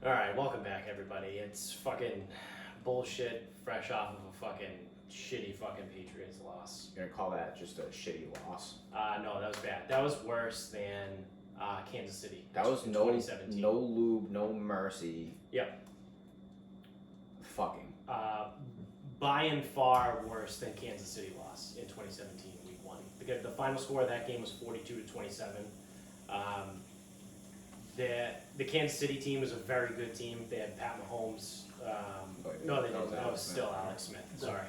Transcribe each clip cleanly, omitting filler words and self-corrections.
All right, welcome back, everybody. It's fucking bullshit, fresh off of a fucking shitty fucking Patriots loss. You're gonna call that just a shitty loss? No, that was bad. That was worse than Kansas City. That was in no 2017. no lube, no mercy. Yep. Fucking. By and far worse than Kansas City loss in 2017, Week 1. Because the final score of that game was 42-27. The Kansas City team was a very good team. They had Pat Mahomes. No, they didn't. That was still Alex Smith. Sorry.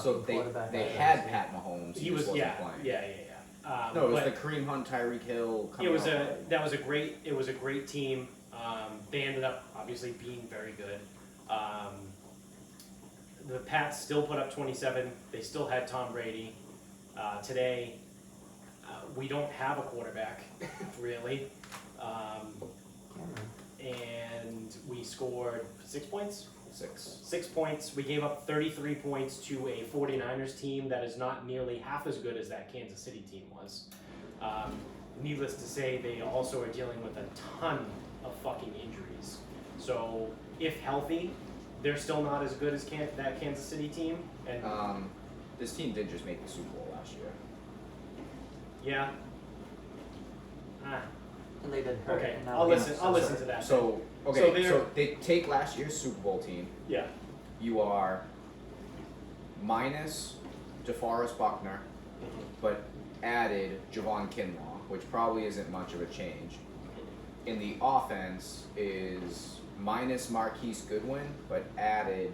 So they had Pat Mahomes. He was wasn't yeah, playing. yeah. No, it was the Kareem Hunt, Tyreek Hill. It was a great team. They ended up obviously being very good. The Pats still put up 27. They still had Tom Brady. Today, we don't have a quarterback, really. And we scored 6 points? 6 points. We gave up 33 points to a 49ers team that is not nearly half as good as that Kansas City team was. Needless to say, they also are dealing with a ton of fucking injuries. So, if healthy, they're still not as good as that Kansas City team. And this team did just make the Super Bowl last year. yeah. And they've been hurt. Okay, and now I'll they- listen to that. So they take last year's Super Bowl team. Yeah. You are minus DeForest Buckner, but added Javon Kinlaw, which probably isn't much of a change. In the offense is minus Marquise Goodwin, but added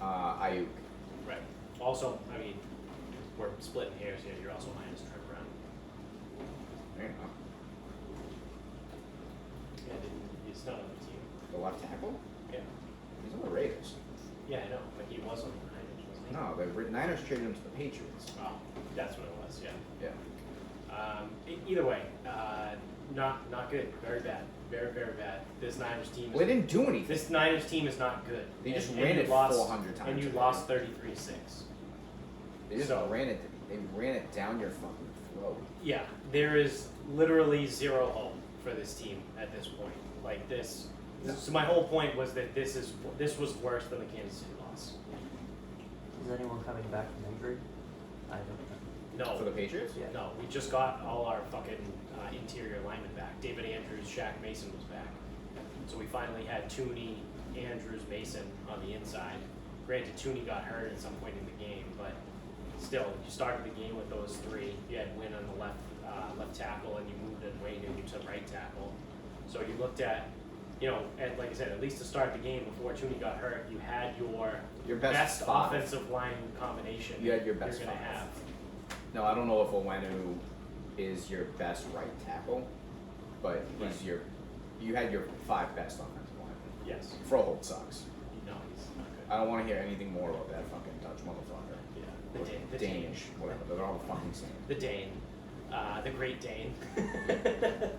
Ayuk. Right. Also, I mean, we're splitting hairs here. You're also minus Trent Brown. There you go. Yeah, he's not on the team. The left tackle? Yeah. He's on the Raiders. Yeah, I know, but he was on the Niners, wasn't he? No, the Niners traded him to the Patriots. Oh, that's what it was. Yeah. Yeah. Either way, not good. Very bad. Very bad. This Niners team. Well, they didn't do anything. This Niners team is not good. They just And ran you it lost, 400 times. and you lost 33-6. They just So- ran it. They ran it down your fucking throat. Yeah, there is literally zero hope for this team at this point. Like this. So my whole point was that this was worse than the Kansas City loss. Is anyone coming back from injury? I don't know. No. For the Patriots? Yeah. No, we just got all our fucking interior linemen back. David Andrews, Shaq Mason was back. So we finally had Tooney, Andrews, Mason on the inside. Granted, Tooney got hurt at some point in the game, but still, you started the game with those three. You had Wynn on the left tackle, and you moved Nwainu to right tackle. So you looked at, like I said, at least to start the game before Tooney got hurt, you had your best five. offensive line combination. You had your best you're gonna five. have. No, I don't know if Owenu is your best right tackle, but he's Right. you had your 5 best offensive linemen. Yes. Froholt sucks. No, he's not good. I don't want to hear anything more about that fucking Dutch motherfucker. Yeah. Or The Danish, whatever. They're all the fucking same. The Dane. The Great Dane.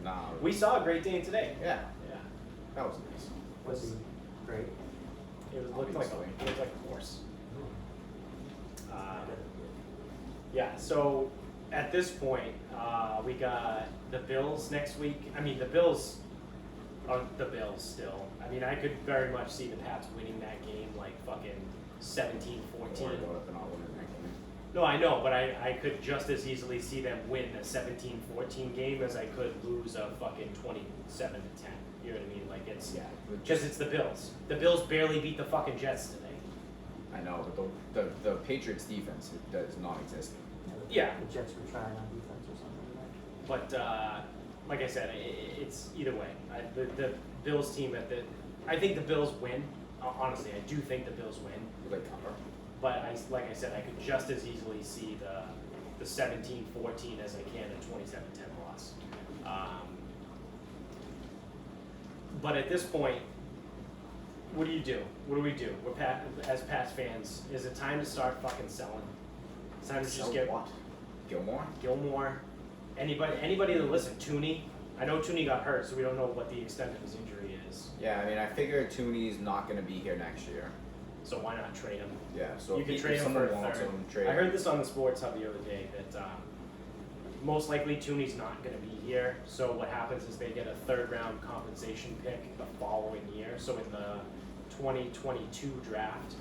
Nah. We saw a Great Dane today. Yeah, Yeah. that was nice. Was he great? Looked like a horse. Yeah, so at this point, we got the Bills next week. I mean, the Bills are the Bills still. I mean, I could very much see the Pats winning that game like fucking 17-14. Don't worry about it, they're not winning that game. No, I know, but I could just as easily see them win a 17-14 game as I could lose a fucking 27-10. You know what I mean? Like it's because it's the Bills. The Bills barely beat the fucking Jets today. I know, but the Patriots defense does not exist. Yeah. The Jets were trying on defense or something like But like I said, it's either way. The Bills team I think the Bills win. Honestly, I do think the Bills win. They cover. But like I said, I could just as easily see the 17-14 as I can a 27-10 loss. But at this point, what do you do? What do we do? As Pats fans, is it time to start fucking selling? It's time to just get what? Gilmore. Anybody that listen, Tooney. I know Tooney got hurt, so we don't know what the extent of his injury is. Yeah, I mean, I figure Tooney's not going to be here next year. So why not trade him? Yeah, so You can if trade him someone for a wants third. him, trade I heard him. this on the Sports Hub the other day that most likely Tooney's not going to be here. So what happens is they get a third round compensation pick the following year. So in the 2022 draft,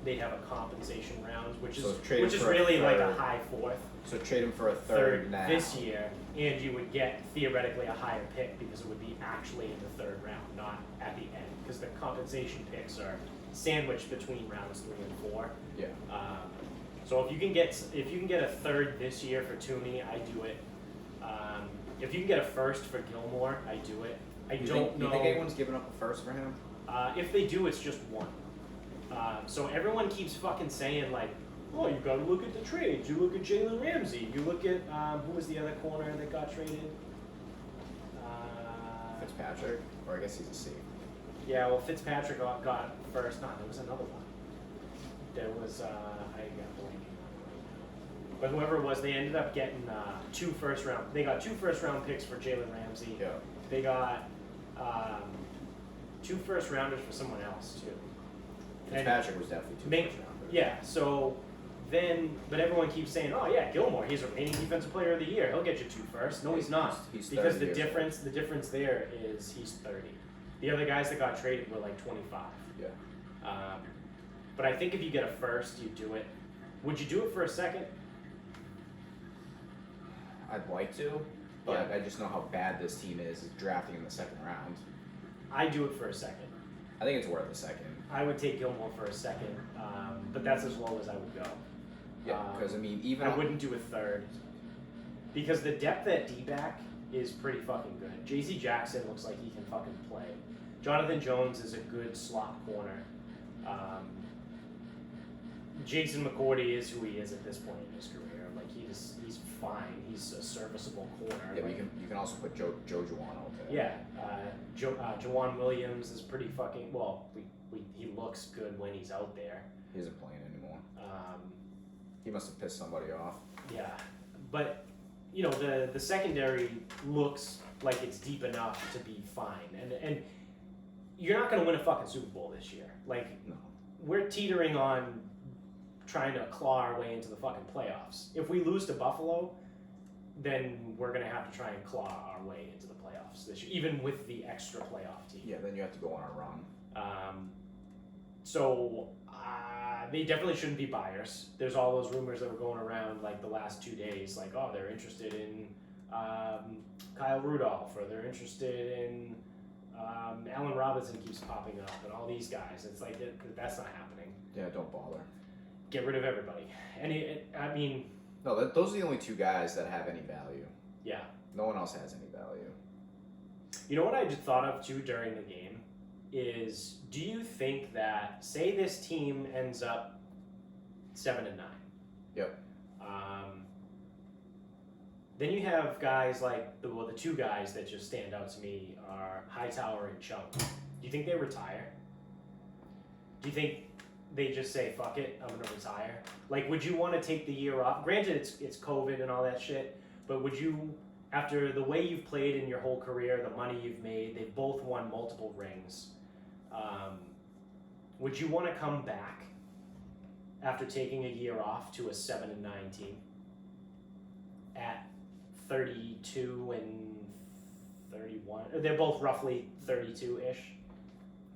they'd have a compensation round, which So is trade him for a really like a third. high fourth. So trade him for a third now. This year, and you would get theoretically a higher pick because it would be actually in the third round, not at the end, because the compensation picks are sandwiched between rounds 3 and 4. Yeah. So if you can get a third this year for Tooney, I do it. If you can get a first for Gilmore, I do it. I don't know. You think anyone's giving up a first for him? If they do, it's just one. So everyone keeps fucking saying like, oh, you gotta look at the trades. You look at Jalen Ramsey. You look at who was the other corner that got traded? Fitzpatrick, or I guess he's a C. Yeah, well, Fitzpatrick got first. No, there was another one. There was I got blanking on it right now. But whoever it was, they ended up getting 2 first round. They got 2 first round picks for Jalen Ramsey. Yeah. They got 2 first rounders for someone else too. Fitzpatrick was definitely 2 first rounders. Yeah, so then, but everyone keeps saying, oh yeah, Gilmore, he's a reigning defensive player of the year. He'll get you 2 first. No, he's not. He's because 30 the years difference there is he's 30. The other guys that got traded were like 25. Yeah. But I think if you get a first, you do it. Would you do it for a second? I'd like to, but Yeah. I just know how bad this team is drafting in the second round. I do it for a second. I think it's worth a second. I would take Gilmore for a second, but that's as low as I would go. Yeah, because I mean, even I wouldn't do a third. Because the depth at D-back is pretty fucking good. JC Jackson looks like he can fucking play. Jonathan Jones is a good slot corner. Jason McCourty is who he is at this point in his career. Like he's fine. He's a serviceable corner. Yeah, but like, you can also put Joe Juwan out there. yeah, Jawan Williams is pretty fucking well. He looks good when he's out there. He isn't playing anymore. He must have pissed somebody off. Yeah, but you know the secondary looks like it's deep enough to be fine, and you're not gonna win a fucking Super Bowl this year. Like No. we're teetering on trying to claw our way into the fucking playoffs. If we lose to Buffalo, then we're gonna have to try and claw our way into the playoffs this year, even with the extra playoff team. Yeah, then you have to go on a run. So they definitely shouldn't be buyers. There's all those rumors that were going around like the last 2 days, like oh they're interested in Kyle Rudolph or they're interested in Allen Robinson keeps popping up and all these guys. It's like that's not happening. Yeah, don't bother. Get rid of everybody. I mean, No, those are the only 2 guys that have any value. yeah. No one else has any value. You know what I just thought of too during the game is, do you think that say this team ends up 7-9? Yep. Then you have guys like the 2 guys that just stand out to me are Hightower and Chung. Do you think they retire? Do you think they just say fuck it, I'm gonna retire? Like, would you want to take the year off? Granted, it's COVID and all that shit, but would you, after the way you've played in your whole career, the money you've made, they've both won multiple rings. Would you want to come back after taking a year off to a 7-9 team at 32 and 31? They're both roughly 32-ish.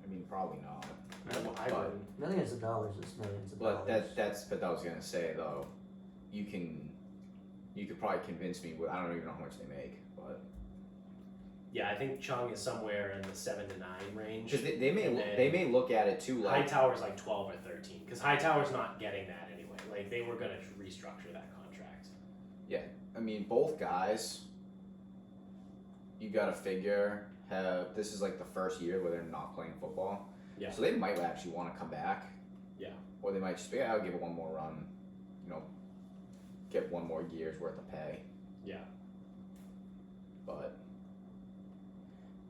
I mean, probably not. I But- wouldn't. Millions of dollars is millions of But dollars. but I was gonna say though, you could probably convince me. I don't even know how much they make, but Yeah, I think Chung is somewhere in the 7 to 9 range. because they And may look at it too like Hightower's like 12 or 13 because Hightower's not getting that anyway. Like they were gonna restructure that contract. I mean both guys. You gotta figure this is like the first year where they're not playing football. Yeah. So they might actually want to come back. Yeah. Or they might just be, I'll give it one more run. You know, get one more year's worth of pay. Yeah. But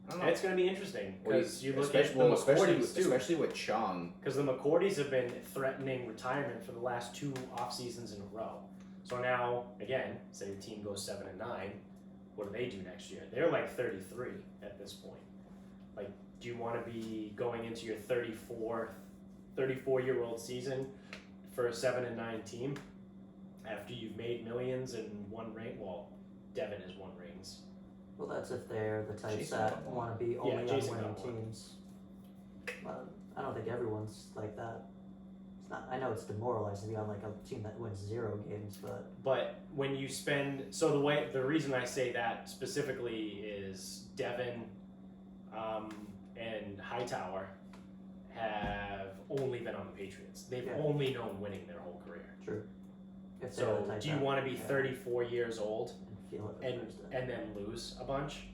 I don't know. And it's gonna be interesting Well, because you look at the McCourties too. especially with Chung. Because the McCourties have been threatening retirement for the last 2 off seasons in a row. So now, again, say the team goes 7-9, what do they do next year? They're like 33 at this point. Like, do you want to be going into your 34-year-old season for a 7-9 team after you've made millions and won ring? Well, Devin has won rings. Well, that's if they're the types Jason that won want to be only on Jason winning got one. teams. But I don't think everyone's like that. It's not. I know it's demoralizing to be on like a team that wins 0 games, But when you spend, the reason I say that specifically is Devin and Hightower have only been on the Patriots. They've Yeah. only known winning their whole career. true. If they're the So type do you that- want to be yeah, 34 years old and feel it the and first day. and then lose a bunch?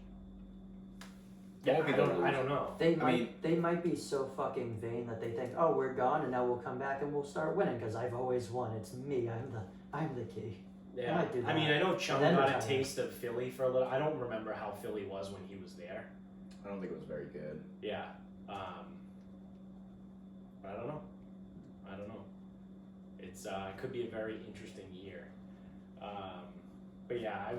Won't Yeah, be I the don't loser. know. They might be so fucking vain that they think, oh, we're gone and now we'll come back and we'll start winning because I've always won. It's me. I'm the key. Yeah, might do I mean, that. I know Chung And then got a retire. taste of Philly for a little. I don't remember how Philly was when he was there. I don't think it was very good. Yeah, but I don't know. It's it could be a very interesting year. But yeah, I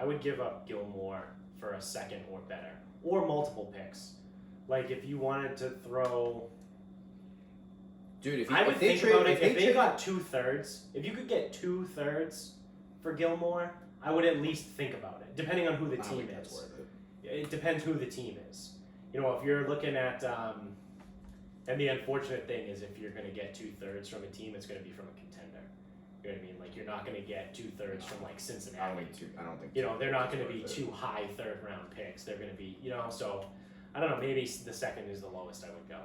would give up Gilmore for a second or better, or multiple picks. Like if you wanted to throw, Dude, if I would they think trade, about it. if If they trade- got 2/3, if you could get 2/3 for Gilmore, I would at least think about it. Depending on who the I don't team think that's is. worth it. It depends who the team is. You know, if you're looking at, and the unfortunate thing is if you're going to get 2/3 from a team, it's going to be from a contender. You know what I mean? Like you're not going to get 2/3 from like I don't Cincinnati. think. I don't think. You know, they're not going to be worth it. too high 3rd round picks. They're going to be, you know, so I don't know. Maybe the second is the lowest I would go.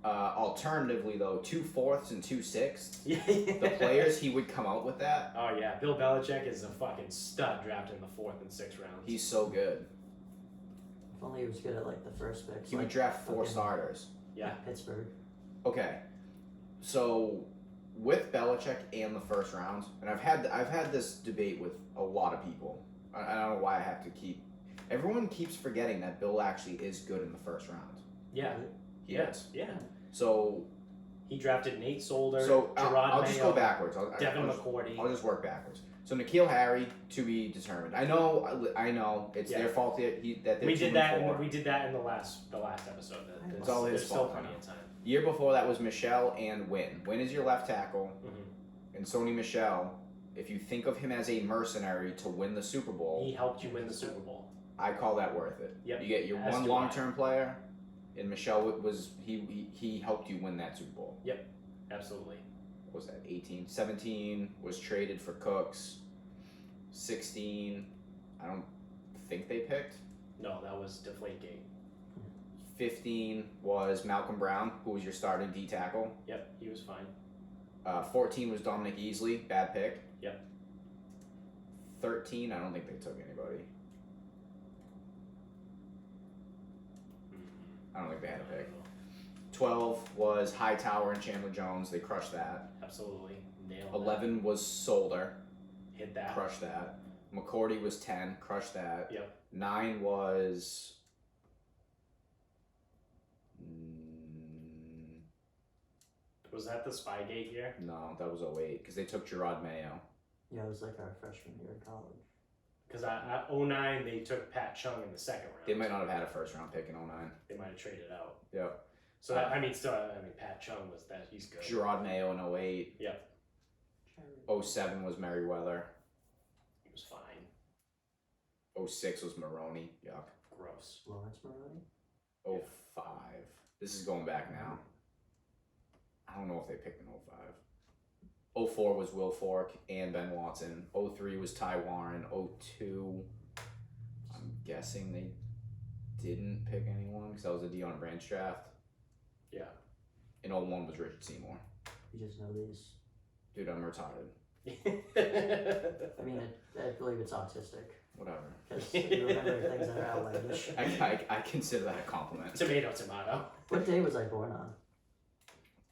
Alternatively, though, 2/4 and 2/6. Yeah. The players he would come out with that. Oh yeah, Bill Belichick is a fucking stud drafted in the 4th and 6th rounds. He's so good. If only he was good at like the first picks. He would like draft 4 fucking starters. Yeah. Pittsburgh. Okay, so with Belichick and the first round, and I've had this debate with a lot of people. I don't know why I have to keep. Everyone keeps forgetting that Bill actually is good in the first round. Yeah. He Yeah. is. Yeah. So He drafted Nate Solder, So Gerard I'll just Mayo, go backwards. Devin I'll just- McCourty. I'll just work backwards. So N'Keal Harry to be determined. I know it's Yeah. their fault that they're We 2 did and that. 4. We did that in the last episode. It's all his There's fault, still I plenty know. of time. Year before that was Michelle and Wynn. Wynn is your left tackle, Mm-hmm. and Sony Michelle. If you think of him as a mercenary to win the Super Bowl, He helped you win the Super Bowl. I call that worth it. Yep. You get your As one do I. long-term player, and Michelle was he helped you win that Super Bowl. Absolutely. What was that 18? 17 was traded for Cooks. 16, I don't think they picked. No, that was Deflategate. 15 was Malcolm Brown, who was your starting D tackle. Yep, he was fine. 14 was Dominic Easley, bad pick. Yep. 13, I don't think they took anybody. I don't think they had a pick. 12 was Hightower and Chandler Jones. They crushed that. Absolutely. Nailed 11 was Solder. that. Hit that. Crushed that. McCourty was 10. Crushed that. Yep. 9 was... Was that the Spygate year? No, that was 08, because they took Gerard Mayo. Yeah, it was like our freshman year in college. Because at 09, they took Pat Chung in the 2nd round. They might not have had a first round pick in 09. They might have traded out. Yep. So that, Pat Chung was that. He's good. Gerard Mayo in 08. Yep. 07 was Merriweather. He was fine. 06 was Maroney. Yuck. Gross. Lawrence Maroney? 05. This is going back now. I don't know if they picked in 05. 04 was Will Fork and Ben Watson. 03 was Ty Warren. 02, I'm guessing they didn't pick anyone because that was a Deion Branch draft. Yeah. And 01 was Richard Seymour. You just know these. Dude, I'm retarded. I mean, I believe it's autistic. Whatever. Because you remember things that are outlandish. I consider that a compliment. Tomato, tomato. What day was I born on?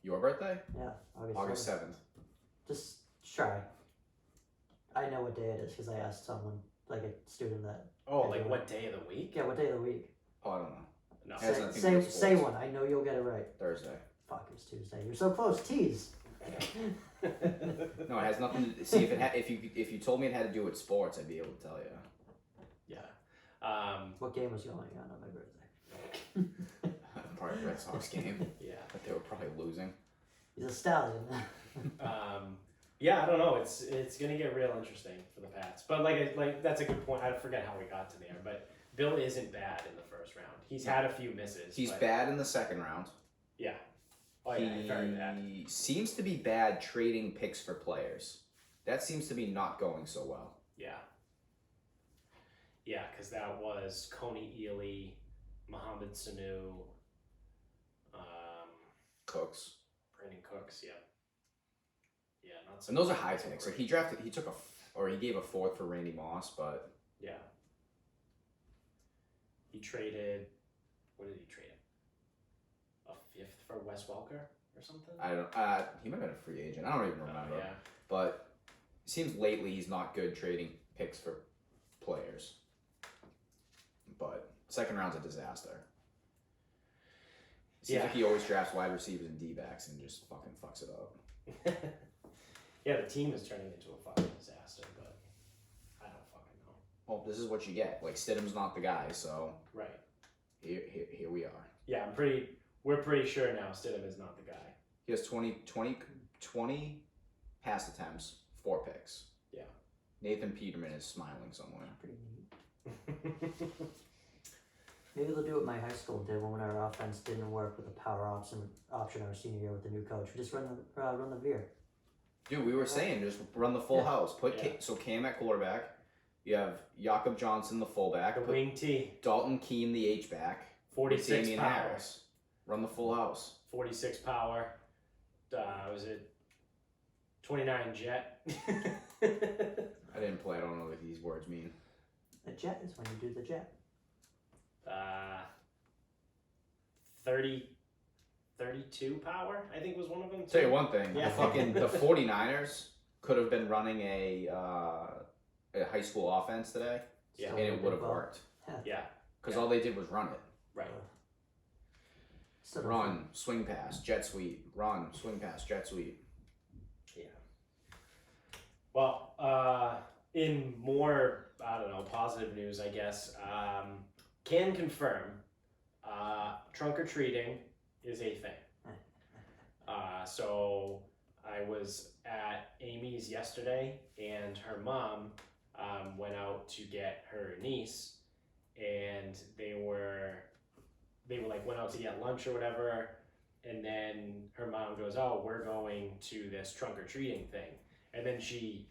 Your birthday? Yeah, August 7th. Just try. I know what day it is because I asked someone, like a student that. Oh, like what day of the week? Yeah, what day of the week? Oh, I don't know. No. Has Say, nothing to say, do with say sports. one. I know you'll get it right. Thursday. Fuck, it's Tuesday. You're so close. Tease. No, it has nothing to see if you told me it had to do with sports, I'd be able to tell you. Yeah. What game was going on my birthday? Probably Red Sox game, Yeah. but they were probably losing. He's a stallion. Yeah, I don't know. It's gonna get real interesting for the Pats. But like that's a good point. I forget how we got to there, but Bill isn't bad in the first round. He's had a few misses. He's but, bad in the second round. Yeah. Oh yeah, he's very bad. He seems to be bad trading picks for players. That seems to be not going so well. Yeah. Yeah, because that was Coney Ely, Mohamed Sanu, Cooks. Brandon Cooks. Yeah. Yeah, not so. And those are high picks. Like he gave a fourth for Randy Moss, but yeah. He traded. What did he trade? A fifth for Wes Welker or something. I don't. He might have been a free agent. I don't even remember. Yeah. But it seems lately he's not good trading picks for players. But second round's a disaster. It seems like he always drafts wide receivers and D-backs and just fucking fucks it up. Yeah, the team is turning into a fucking disaster, but I don't fucking know. Well, this is what you get. Like Stidham's not the guy, so Right. here we are. Yeah, we're pretty sure now Stidham is not the guy. He has 20 pass attempts, 4 picks. Yeah. Nathan Peterman is smiling somewhere. Pretty neat. Maybe they'll do what my high school did when our offense didn't work with the power option our senior year with the new coach. We just run the veer. Dude, we were saying just run the full house. Put Yeah. so Cam at quarterback. You have Jakob Johnson the fullback. The Put wing T, Dalton Keene the H back. 46 Damian power. Harris. Run the full house. 46 power. Was it 29 jet? I didn't play. I don't know what these words mean. A jet is when you do the jet. 32 power, I think was one of them. Tell you one thing. Yeah. The 49ers could have been running a high school offense today, Yeah. and it would have worked. Yeah. Because all they did was run it. Right. Still Run, swing pass, jet sweep. Run, swing pass, jet sweep. Yeah. Well, in more, I don't know, positive news, I guess, can confirm trunk or treating is a thing. So I was at Amy's yesterday, and her mom went out to get her niece, and they like went out to get lunch or whatever, and then her mom goes, "Oh, we're going to this trunk or treating thing," and then she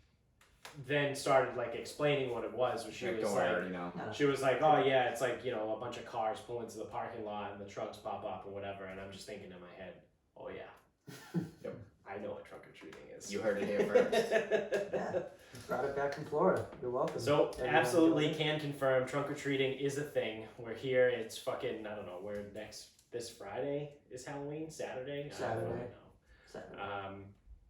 started like explaining what it was. She Like, was don't like, worry, you know. she was like, "Oh yeah, it's like, you know, a bunch of cars pull into the parking lot and the trucks pop up or whatever," and I'm just thinking in my head, "Oh yeah, Yep. I know what trunk or treating is." You heard it here first. Yeah. Brought it back from Florida. You're welcome. So Everyone absolutely doing it. can confirm trunk or treating is a thing. We're here. It's fucking, I don't know. This Friday is Halloween. Saturday. I don't Saturday. really Saturday. know.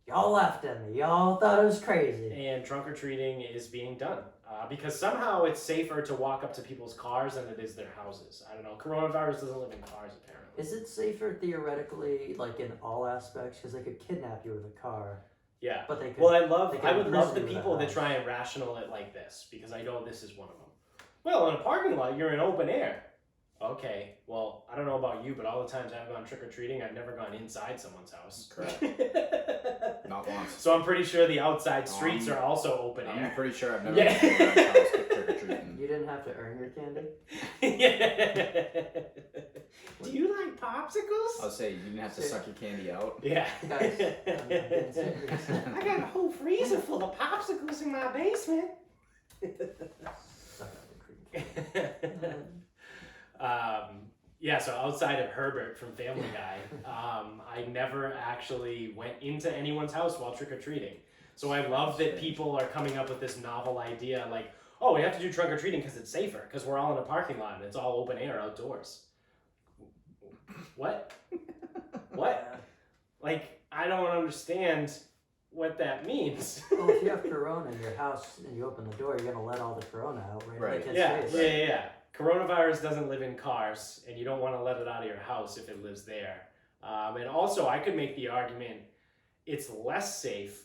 Y'all laughed at me. Y'all thought it was crazy. And trunk or treating is being done because somehow it's safer to walk up to people's cars than it is their houses. I don't know. Coronavirus doesn't live in cars apparently. Is it safer theoretically, like in all aspects? Because they could kidnap you with a car, Yeah. but they could. Well, I they would can love the imprison you with a people that house. try and rational it like this because I know this is one of them. Well, in a parking lot, you're in open air. Okay, well, I don't know about you, but all the times I've gone trick-or-treating, I've never gone inside someone's house. Correct. Not once. So I'm pretty sure the outside streets are also open I'm air. pretty sure I've never Yeah. been to a house trick-or-treating. You didn't have to earn your candy. Do you like popsicles? I'll say you didn't have to suck your candy out. Yeah. Guys, I'm being serious. I got a whole freezer full of popsicles in my basement. Suck out the cream. Yeah, so outside of Herbert from Family Guy, I never actually went into anyone's house while trick-or-treating. So I love that people are coming up with this novel idea like, oh, we have to do trunk-or-treating because it's safer, because we're all in a parking lot and it's all open air outdoors. What? What? Like, I don't understand what that means. Well, if you have Corona in your house and you open the door, you're gonna let all the Corona out, right? Right. Like, Yeah, it's yeah. Coronavirus doesn't live in cars, and you don't want to let it out of your house if it lives there. And also, I could make the argument it's less safe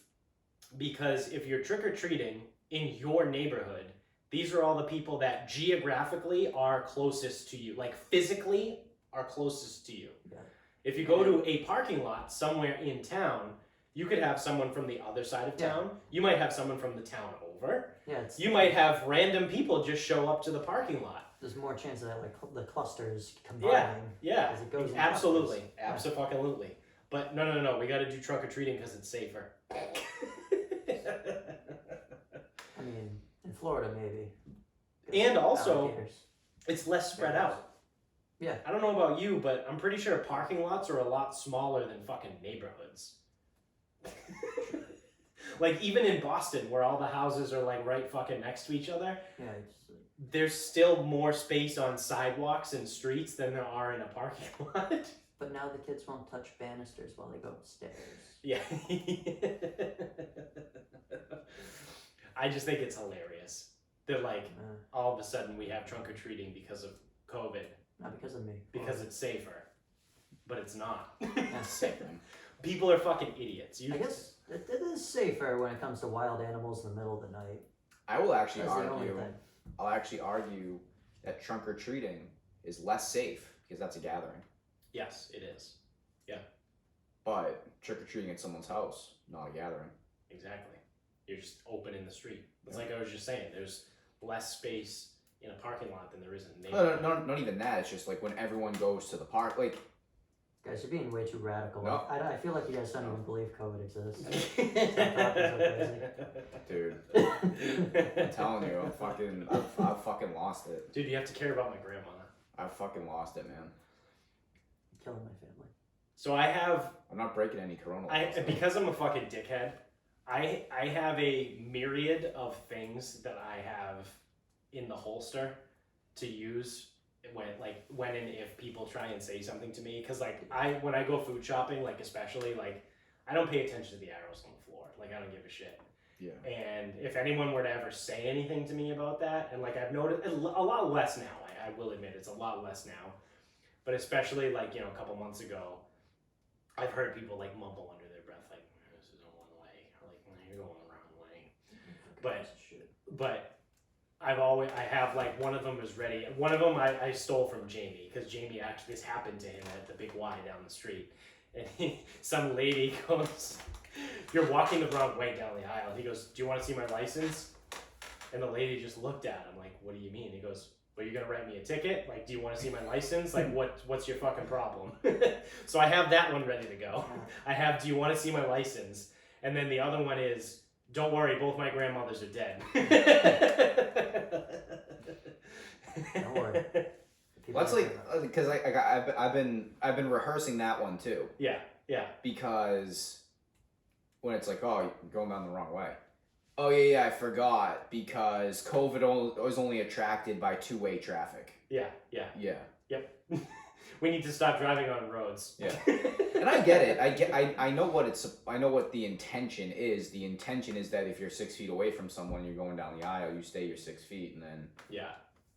because if you're trick-or-treating in your neighborhood, these are all the people that geographically are closest to you, like physically are closest to you. Yeah. If you go to a parking lot somewhere in town, You could have someone from the other side of Yeah. town. You might have someone from the town over. Yeah, it's, You might have random people just show up to the parking lot. there's more chance of that, like the clusters combining. Yeah, As it goes in absolutely, clusters. absolutely. But no. We got to do trunk or treating because it's safer. I mean, in Florida maybe. And also, Alligators. it's less spread out. Yeah. I don't know about you, but I'm pretty sure parking lots are a lot smaller than fucking neighborhoods. Like even in Boston, where all the houses are like right fucking next to each other, Yeah, it's, there's still more space on sidewalks and streets than there are in a parking lot. but now the kids won't touch banisters while they go upstairs. Yeah. I just think it's hilarious that like all of a sudden we have trunk or treating because of COVID, Not because of me. because it's safer, but it's not. That's Safer. People are fucking idiots. I guess it is safer when it comes to wild animals in the middle of the night. I will actually That's the only argue. thing. I'll actually argue that trunk or treating is less safe because that's a gathering. Yes, it is. But trick or treating at someone's house, not a gathering. Exactly. You're just open in the street. It's like I was just saying. There's less space in a parking lot than there is in a neighborhood. No, not even that. It's just like when everyone goes to the park, like. Guys, you're being way too radical. No. I feel like you guys don't even believe COVID exists. Dude, I'm telling you, I've fucking lost it. Dude, you have to care about my grandma. I've fucking lost it, man. Killing my family. So I'm not breaking any corona laws. because I'm a fucking dickhead, I have a myriad of things that I have in the holster to use when and if people try and say something to me, because like when I go food shopping, like especially like I don't pay attention to the arrows on the floor, like I don't give a shit. Yeah. And if anyone were to ever say anything to me about that, and like I've noticed a lot less now, I will admit it's a lot less now, but especially like a couple months ago, I've heard people like mumble under their breath like this is a one way, or like you're going the wrong way, but I have like one of them is ready. One of them I stole from Jamie, because Jamie actually, this happened to him at the Big Y down the street. And some lady goes, "You're walking the wrong way down the aisle." He goes, "Do you want to see my license?" And the lady just looked at him like, "What do you mean?" He goes, "Well, you're gonna write me a ticket? Like, do you want to see my license? Like, what's your fucking problem?" So I have that one ready to go. I have, "Do you want to see my license?" And then the other one is, "Don't worry, both my grandmothers are dead." Don't worry. Well, that's like because I've been rehearsing that one too. Yeah. Because when it's like, oh, you're going down the wrong way. Oh yeah, I forgot, because COVID was only attracted by two-way traffic. Yeah. Yeah. Yep. We need to stop driving on roads. Yeah. And I get it. I know what the intention is. The intention is that if you're 6 feet away from someone, you're going down the aisle, you stay your 6 feet, and then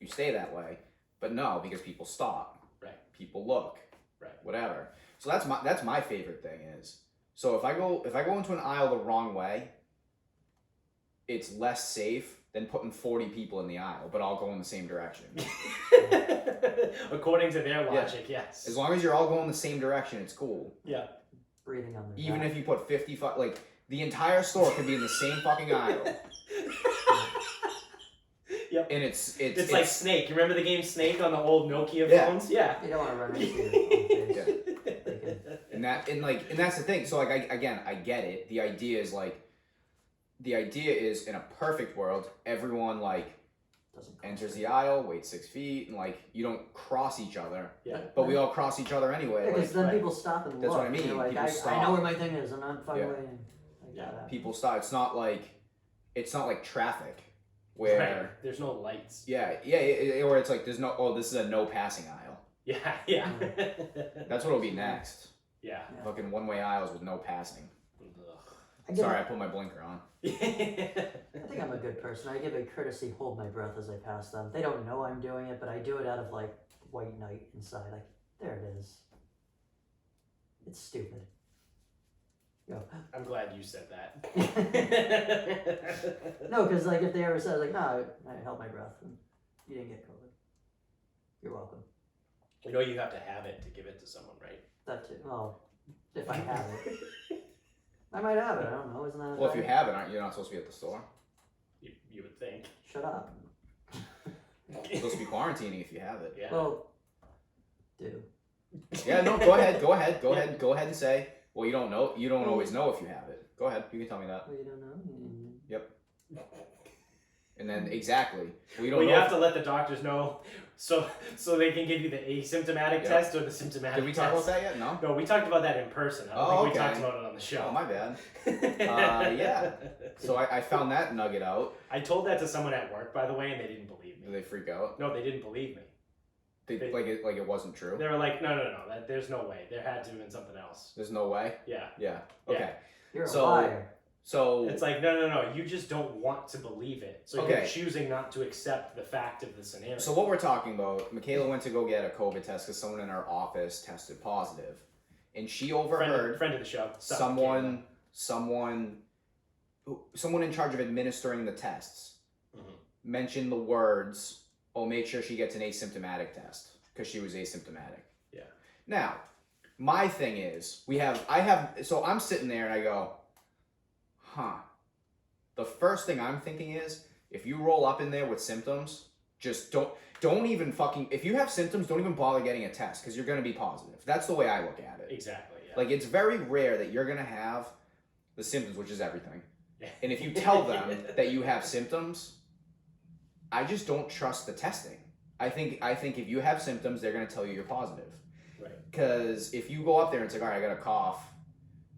you stay that way. But no, because people stop. Right. People look. Right. Whatever. So that's my favorite thing is. So if I go into an aisle the wrong way, it's less safe than putting 40 people in the aisle, but all go in the same direction. According to their logic, yes. As long as you're all going the same direction, it's cool. Yeah. Breathing on their Even back. if you put 50 like the entire store could be in the same fucking aisle. Yep. And it's like Snake. You remember the game Snake on the old Nokia phones? Yeah. You don't want to run into your own face. Yeah. And that's the thing. So like I get it. The idea is in a perfect world, everyone like enters the aisle, waits 6 feet, and like you don't cross each other. Yeah. But we all cross each other anyway. Because Like, then people stop and look. That's what I mean. You're like, People I stop. know where my thing is, and I'm far Yeah. away. And like that. people stop. It's not like traffic where Right. There's no lights. yeah, where it's like there's no, oh, this is a no passing aisle. Yeah. That's what'll be next. Yeah. Fucking one-way aisles with no passing. I Sorry, I put my blinker on. I think I'm a good person. I give a courtesy hold my breath as I pass them. They don't know I'm doing it, but I do it out of like white knight inside. Like, there it is. It's stupid. Go. I'm glad you said that. No, because like if they ever said like, no, I held my breath and you didn't get COVID. You're welcome. You know you have to have it to give it to someone, right? That too. Well, if I have it. I might have it. I don't know. Isn't that? Well, if you have it, you're not supposed to be at the store. You would think. Shut up. You're supposed to be quarantining if you have it. Yeah. Well, do. Yeah, no, go ahead and say, well, you don't know, you don't always know if you have it. Go ahead, you can tell me that. Well, you don't know. Yep. And then, exactly. Well, you don't Well, know. you have to let the doctors know so they can give you the asymptomatic test or the symptomatic Did we talk test. about that yet? No? No, we talked about that in person. I don't think we okay. talked about it on the show. Oh, my bad. Yeah. So I found that nugget out. I told that to someone at work, by the way, and they didn't believe me. Did they freak out? No, they didn't believe me. Like it wasn't true? They were like, no, there's no way. There had to have been something else. There's no way? Yeah. Yeah. Okay. You're a liar. So It's like, no, you just don't want to believe it. So Okay. you're choosing not to accept the fact of the scenario. So what we're talking about, Michaela went to go get a COVID test because someone in our office tested positive. And she overheard friend of the show. someone in charge of administering the tests mention the words, oh, make sure she gets an asymptomatic test because she was asymptomatic. Yeah. Now, my thing is, so I'm sitting there and I go, the first thing I'm thinking is, if you roll up in there with symptoms, just don't even fucking, if you have symptoms, don't even bother getting a test because you're going to be positive. That's the way I look at it. Exactly, yeah. Like, it's very rare that you're going to have the symptoms, which is everything. And if you tell them that you have symptoms, I just don't trust the testing. I think if you have symptoms, they're going to tell you you're positive. Right. Because if you go up there and say, all right, I got a cough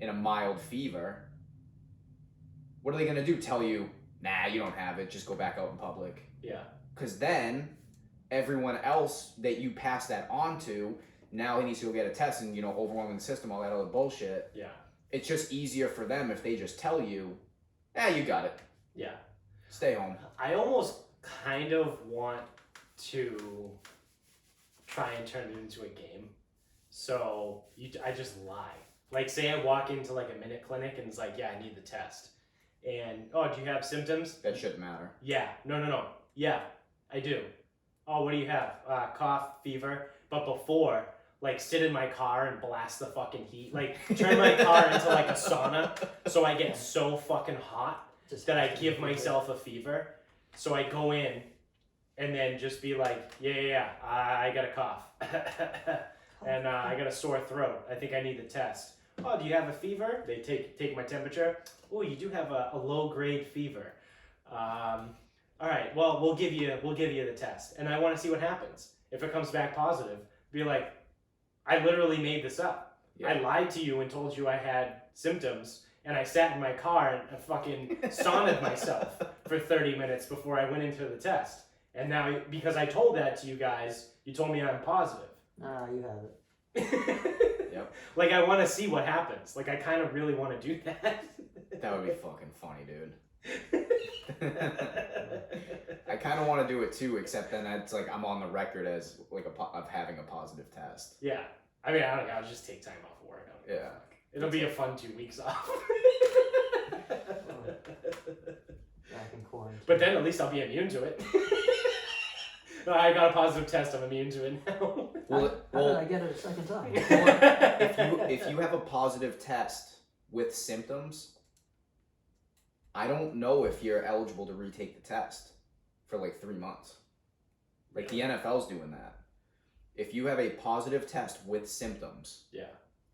and a mild fever, what are they going to do? Tell you, nah, you don't have it. Just go back out in public. Yeah. Because then everyone else that you pass that on to, now he needs to go get a test and, overwhelming the system, all that other bullshit. Yeah. It's just easier for them if they just tell you, you got it. Yeah. Stay home. I almost kind of want to try and turn it into a game. So I just lie. Like, say I walk into like a minute clinic and it's like, yeah, I need the test. And, oh, do you have symptoms? That shouldn't matter. Yeah. No. Yeah, I do. Oh, what do you have? Cough, fever. But before, like, sit in my car and blast the fucking heat. Like, turn my car into like a sauna so I get so fucking hot that I give myself a fever. So I go in and then just be like, yeah, I got a cough. And I got a sore throat. I think I need the test. Oh, do you have a fever? They take my temperature. Oh, you do have a low grade fever. All right, well, we'll give you the test. And I want to see what happens. If it comes back positive, be like, I literally made this up. Yeah. I lied to you and told you I had symptoms, and I sat in my car and fucking saunaed myself for 30 minutes before I went into the test. And now, because I told that to you guys, you told me I'm positive. You have it. Yep. Like, I want to see what happens. Like, I kind of really want to do that. That would be fucking funny, dude. I kind of want to do it too, except then it's like I'm on the record as like of having a positive test. Yeah. I mean, I don't know. I'll just take time off of work. Yeah. It'll be a fun 2 weeks off. Back in quarantine. But then at least I'll be immune to it. No, I got a positive test. I'm immune to it now. How did I get it a second time? If you have a positive test with symptoms, I don't know if you're eligible to retake the test for like 3 months. Like the NFL's doing that. If you have a positive test with symptoms,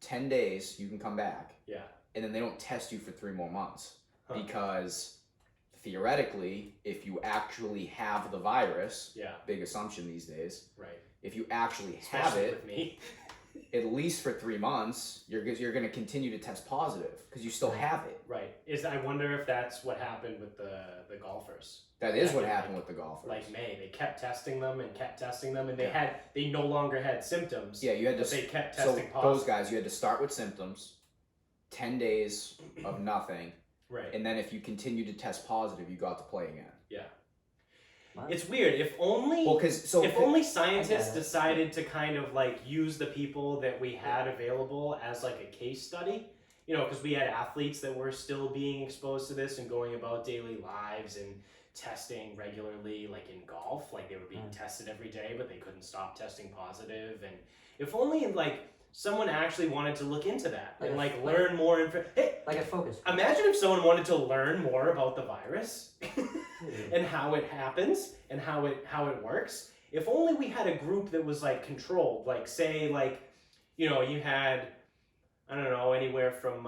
10 days you can come back. Yeah. And then they don't test you for 3 more months because theoretically, if you actually have the virus, big assumption these days. Right. If you actually Especially have it, with me. at least for 3 months, you're going to continue to test positive because you still have it. Right. I wonder if that's what happened with the golfers. That is what happened with the golfers. Like May, they kept testing them, and they no longer had symptoms. Yeah, you had to. But they kept testing positive. Those guys, you had to start with symptoms, 10 days of nothing, right? And then if you continued to test positive, you got to play again. Yeah. It's weird. If only only scientists decided to kind of like use the people that we had available as like a case study, because we had athletes that were still being exposed to this and going about daily lives and testing regularly, like in golf, like they were being tested every day, but they couldn't stop testing positive. And if only like someone actually wanted to look into that and Like learn more info. Hey, Like a focus group. imagine if someone wanted to learn more about the virus and how it happens and how it works. If only we had a group that was like controlled, like say like, you know, you had, I don't know, anywhere from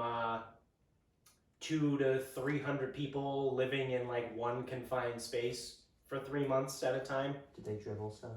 200 to 300 people living in like one confined space for 3 months at a time. Did they dribble stuff?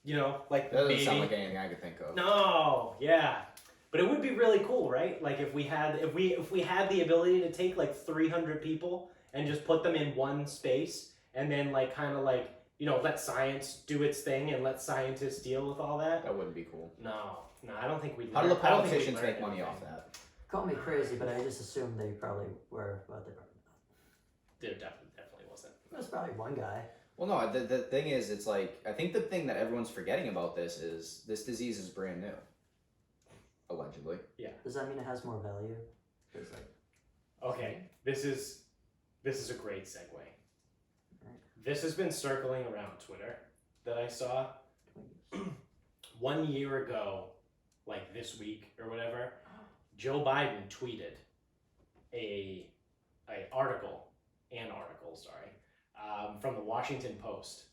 You know, like That doesn't maybe. sound like anything I could think of. No, yeah. But it would be really cool, right? Like if we had the ability to take like 300 people and just put them in one space and then like kind of like, you know, let science do its thing and let scientists deal with all that. That wouldn't be cool. No, I don't think we'd How do the learn- I don't think we'd politicians learn make money anything. off that? Call me crazy, but I just assumed they probably were, but they probably not. There definitely wasn't. There's probably one guy. Well, no, the thing is, it's like, I think the thing that everyone's forgetting about this is this disease is brand new. Allegedly. Does that mean it has more value? 'Cause, like, Okay, this is a great segue. This has been circling around Twitter that I saw 1 year ago, like this week or whatever. Joe Biden tweeted an article, from the Washington Post,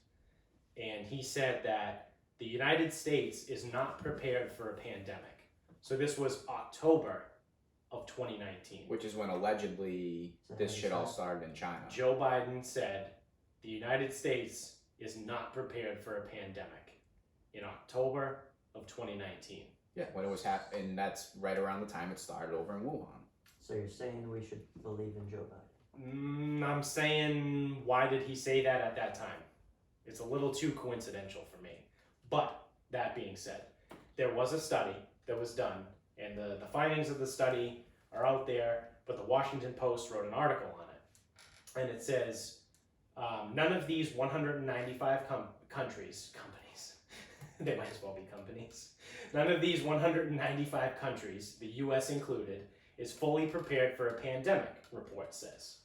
and he said that the United States is not prepared for a pandemic. So this was October of 2019. Which is when allegedly this shit all started in China. Joe Biden said the United States is not prepared for a pandemic in October of 2019. Yeah, when it was and that's right around the time it started over in Wuhan. so you're saying we should believe in Joe Biden? I'm saying, why did he say that at that time? It's a little too coincidental for me. But that being said, there was a study that was done, and the findings of the study are out there, but the Washington Post wrote an article on it. And it says, none of these 195 companies, they might as well be companies, none of these 195 countries, the US included, is fully prepared for a pandemic, report says.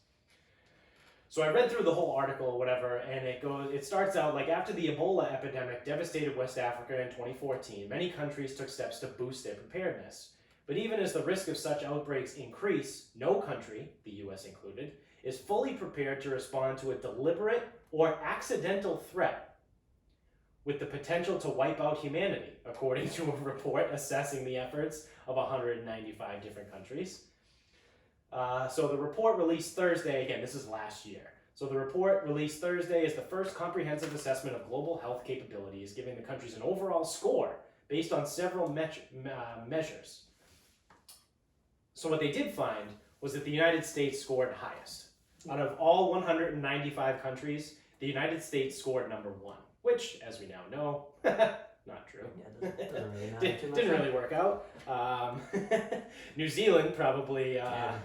So I read through the whole article or whatever, and it starts out like, after the Ebola epidemic devastated West Africa in 2014, many countries took steps to boost their preparedness. But even as the risk of such outbreaks increase, no country, the US included, is fully prepared to respond to a deliberate or accidental threat with the potential to wipe out humanity, according to a report assessing the efforts of 195 different countries. So the report released Thursday, again, this is last year. So the report released Thursday is the first comprehensive assessment of global health capabilities, giving the countries an overall score based on several measures. So what they did find was that the United States scored highest. Out of all 195 countries, the United States scored number 1, which, as we now know, not true. Yeah, it doesn't really matter too much. Didn't really work out. New Zealand probably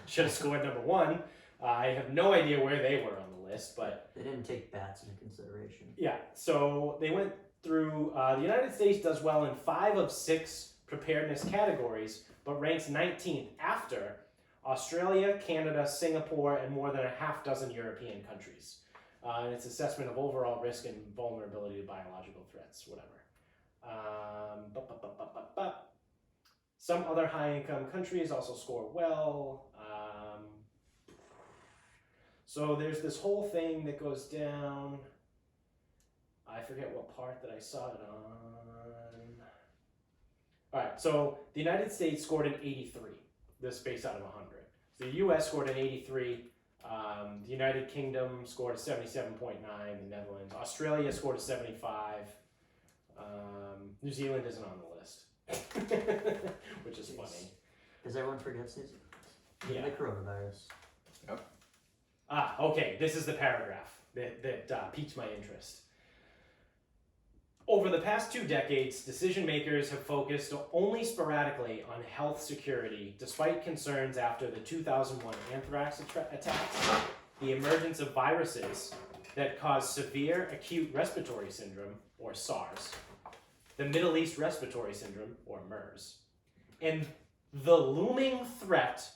should have scored number 1. I have no idea where they were on the list, but They didn't take bats into consideration. yeah. So they went through. The United States does well in 5 of 6 preparedness categories, but ranks 19th after Australia, Canada, Singapore, and more than a half dozen European countries. And its assessment of overall risk and vulnerability to biological threats, whatever. Some other high-income countries also score well. So there's this whole thing that goes down. I forget what part that I saw it on. All right, so the United States scored an 83, this based out of 100. So the U.S. scored an 83. The United Kingdom scored a 77.9. The Netherlands, Australia scored a 75. New Zealand isn't on the list, which is funny. Because everyone forgets New Zealand. Yeah. The coronavirus. Okay, this is the paragraph that piqued my interest. Over the past 2 decades, decision makers have focused only sporadically on health security, despite concerns after the 2001 anthrax attacks, the emergence of viruses that cause severe acute respiratory syndrome, or SARS, the Middle East Respiratory Syndrome, or MERS, and the looming threat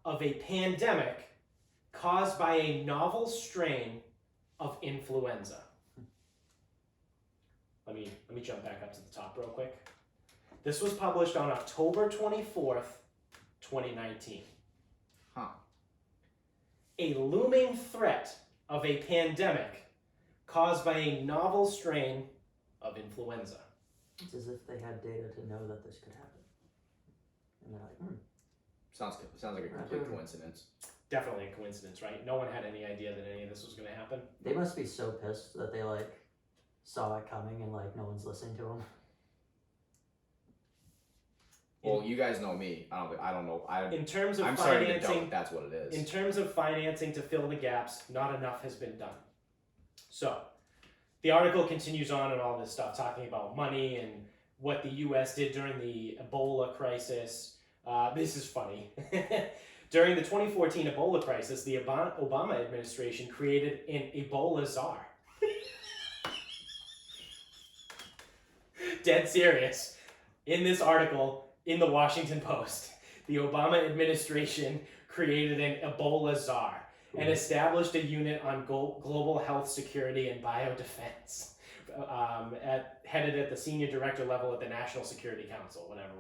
of a pandemic caused by a novel strain of influenza. Let me jump back up to the top real quick. This was published on October 24th, 2019. Huh. A looming threat of a pandemic caused by a novel strain of influenza. It's as if they had data to know that this could happen. And they're like, Sounds like a complete coincidence. Definitely a coincidence, right? No one had any idea that any of this was going to happen. They must be so pissed that they like saw it coming and like no one's listening to them. Well, you guys know me. I don't know. In terms of I'm starting to financing, doubt that's what it is. in terms of financing to fill the gaps, not enough has been done. So, the article continues on and all this stuff, talking about money and what the U.S. did during the Ebola crisis. This is funny. During the 2014 Ebola crisis, the Obama administration created an Ebola czar. Dead serious. In this article, in the Washington Post, the Obama administration created an Ebola czar and established a unit on global health security and biodefense, headed at the senior director level at the National Security Council, whatever.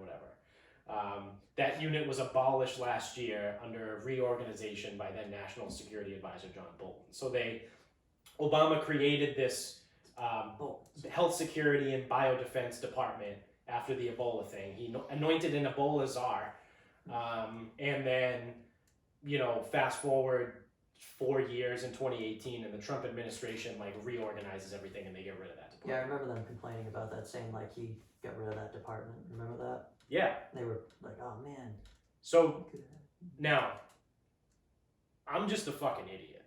That unit was abolished last year under reorganization by then National Security Advisor John Bolton. So Obama created this health security and biodefense department after the Ebola thing. He anointed an Ebola czar, and then, fast forward 4 years in 2018, and the Trump administration reorganizes everything, and they get rid of that department. Yeah, I remember them complaining about that, saying like he got rid of that department. Remember that? Yeah. They were like, "Oh man." So now, I'm just a fucking idiot.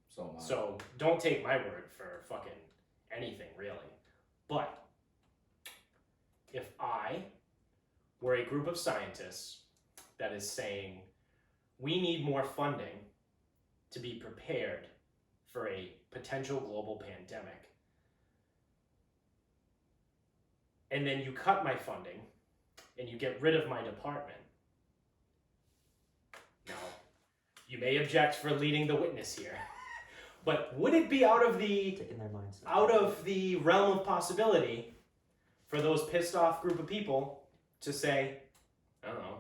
So am I. So don't take my word for fucking anything, really. But if I were a group of scientists that is saying we need more funding to be prepared for a potential global pandemic, and then you cut my funding and you get rid of my department, now you may object for leading the witness here, but would it be out of the Taking their mindset. realm of possibility for those pissed off group of people to say, I don't know,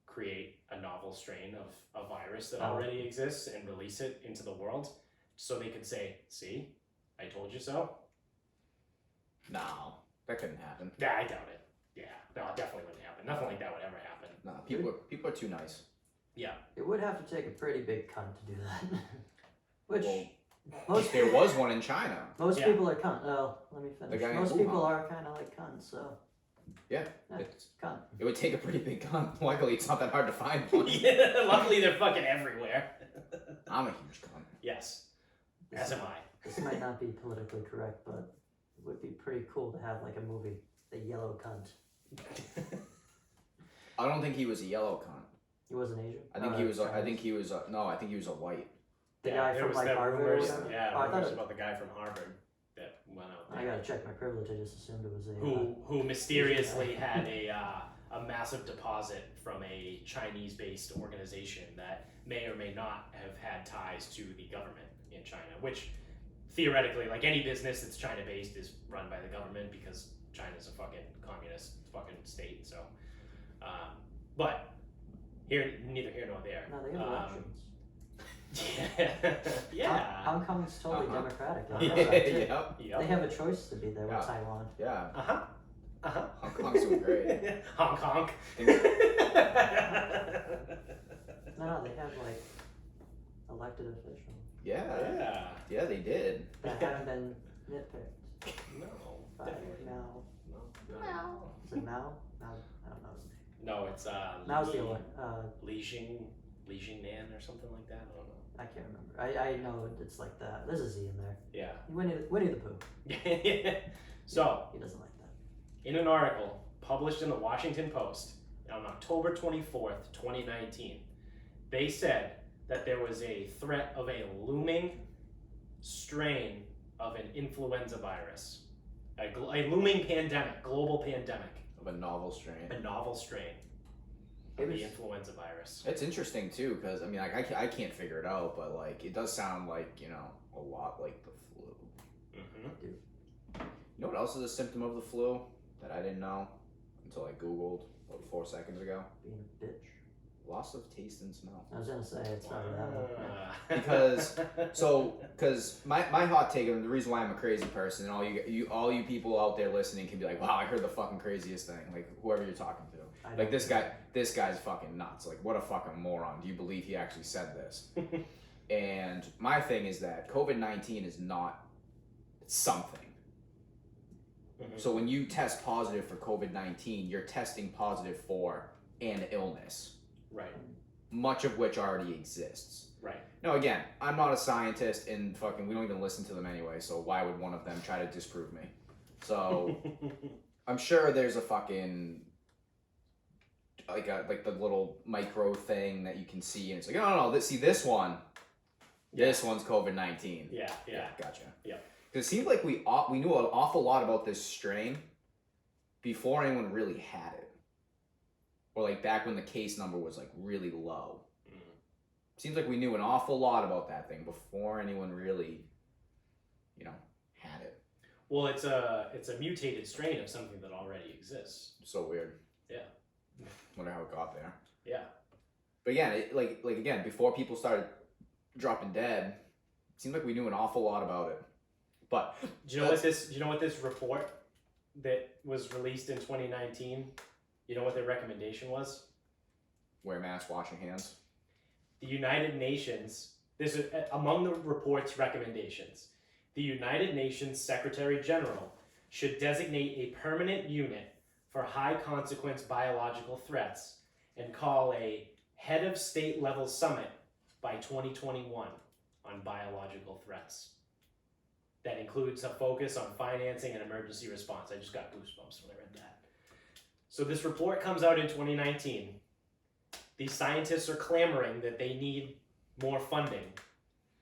create a novel strain of a virus that already exists and release it into the world so they could say, see, I told you so? No, that couldn't happen. Yeah, I doubt it. Yeah, no, it definitely wouldn't happen. Nothing like that would ever happen. No, people are too nice. Yeah. It would have to take a pretty big cunt to do that. Which Well, most there was one in China. most Yeah. people are cunt. Oh, let me The finish. guy in Most Wuhan. people are kind of like cunts, so Yeah, yeah, it's, cunt. it would take a pretty big gun. Luckily, it's not that hard to find one. Yeah, luckily they're fucking everywhere. I'm a huge gun. Yes, as am I. This might not be politically correct, but it would be pretty cool to have like a movie, The Yellow Cunt. I don't think he was a yellow cunt. He wasn't Asian. I think he was. I think he was. No, I think he was a white. The Yeah, guy there from was like that Harvard. Or rumors, whatever? yeah, Oh, I thought rumors it, about the guy from Harvard that went out I there. gotta check my privilege. I just assumed it was a. Who mysteriously had a massive deposit from a Chinese-based organization that may or may not have had ties to the government in China, which theoretically, like any business that's China-based, is run by the government because China's a fucking communist fucking state. So, but neither here nor there. No, they have elections. Yeah. Hong Kong's totally democratic. I Yeah, know that, too. yep. They have a choice to be there Yeah. with Taiwan. Yeah. Uh-huh. Hong Kong's doing great. Hong Kong. No, they have like elected officials Yeah. Yeah, they did. that haven't been nitpicked No. by Definitely. Mao. No. Is it Mao? Mao? I don't know his name. No, it's Mao's the one. Li Xingnan or something like that. I don't know. I can't remember. I know it's like that. There's a Z in there. Yeah. Winnie the Pooh. So, He doesn't like that. in an article published in the Washington Post on October 24th, 2019, they said that there was a threat of a looming strain of an influenza virus. A looming pandemic, global pandemic, Of a novel strain. a novel strain of the influenza virus. It's interesting too, because I mean, like, I can't figure it out, but like, it does sound like, a lot like the flu. Mm-hmm. You know what else is a symptom of the flu? that I didn't know until I Googled about 4 seconds ago. Being a bitch. Loss of taste and smell. I was gonna say it's probably that one. Because my hot take, and the reason why I'm a crazy person, and all you people out there listening can be like, wow, I heard the fucking craziest thing. Like whoever you're talking to, like this guy's fucking nuts. Like what a fucking moron. Do you believe he actually said this? And my thing is that COVID-19 is not something. Mm-hmm. So when you test positive for COVID-19, you're testing positive for an illness. Right. Much of which already exists. Right. Now again, I'm not a scientist and fucking we don't even listen to them anyway, so why would one of them try to disprove me? So I'm sure there's a fucking like the little micro thing that you can see and it's like, no, this one. Yeah. This one's COVID-19. Yeah. Gotcha. Yeah. Because it seems like we knew an awful lot about this strain before anyone really had it. Or like back when the case number was like really low. Seems like we knew an awful lot about that thing before anyone really, had it. Well, it's a mutated strain of something that already exists. So weird. Yeah. Wonder how it got there. Yeah. But again, again, before people started dropping dead, it seemed like we knew an awful lot about it. But do you know what this report that was released in 2019? You know what their recommendation was? Wear masks, wash your hands. The United Nations, this is among the report's recommendations. The United Nations Secretary General should designate a permanent unit for high consequence biological threats and call a head of state level summit by 2021 on biological threats. That includes a focus on financing and emergency response. I just got goosebumps when I read that. So this report comes out in 2019. These scientists are clamoring that they need more funding.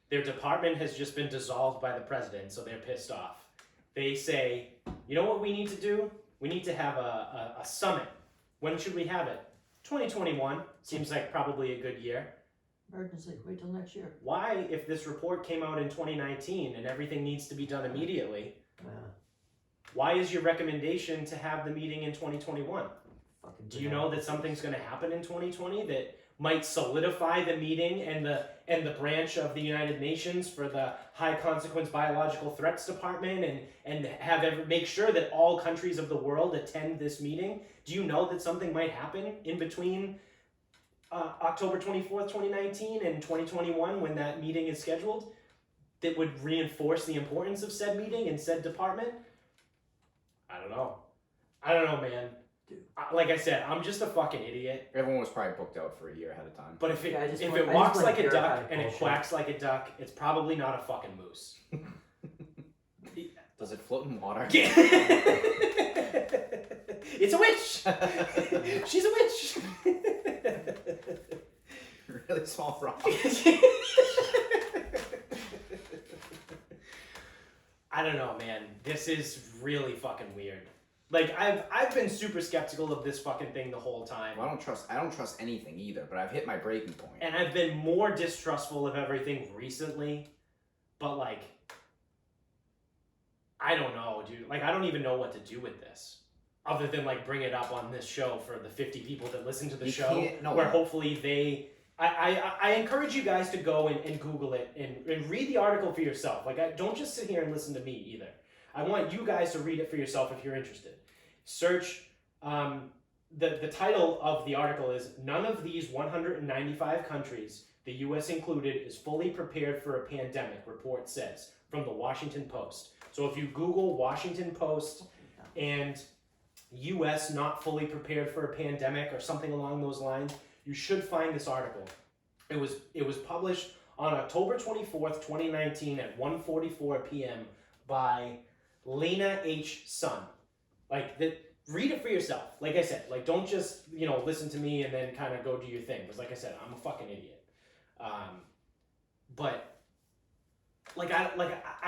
Their department has just been dissolved by the president, so they're pissed off. They say, you know what we need to do? We need to have a summit. When should we have it? 2021. Seems like probably a good year. Emergency, wait till next year. Why, if this report came out in 2019 and everything needs to be done immediately, why is your recommendation to have the meeting in 2021? Do you know that something's going to happen in 2020 that might solidify the meeting and the branch of the United Nations for the High Consequence Biological Threats Department and make sure that all countries of the world attend this meeting? Do you know that something might happen in between October 24th, 2019 and 2021 when that meeting is scheduled that would reinforce the importance of said meeting and said department? I don't know, man. Like I said, I'm just a fucking idiot. Everyone was probably booked out for a year ahead of time. But if it walks like a duck and it quacks like a duck, it's probably not a fucking moose. Does it float in water? It's a witch! She's a witch! Really small rock. I don't know, man. This is really fucking weird. Like I've been super skeptical of this fucking thing the whole time. Well, I don't trust anything either, but I've hit my breaking point. And I've been more distrustful of everything recently. But like I don't know, dude. Like I don't even know what to do with this. Other than like bring it up on this show for the 50 people that listen to the show. Hopefully they I encourage you guys to go and Google it and read the article for yourself. Like don't just sit here and listen to me either. I want you guys to read it for yourself if you're interested. Search, the title of the article is, "None of these 195 countries, the U.S. included, is fully prepared for a pandemic," report says, from the Washington Post. So if you Google Washington Post and U.S. not fully prepared for a pandemic or something along those lines, you should find this article. It was published on October 24th, 2019 at 1:44 p.m. by Lena H. Sun. Read it for yourself. Like I said, don't just, listen to me and then kind of go do your thing. Because like I said, I'm a fucking idiot. But I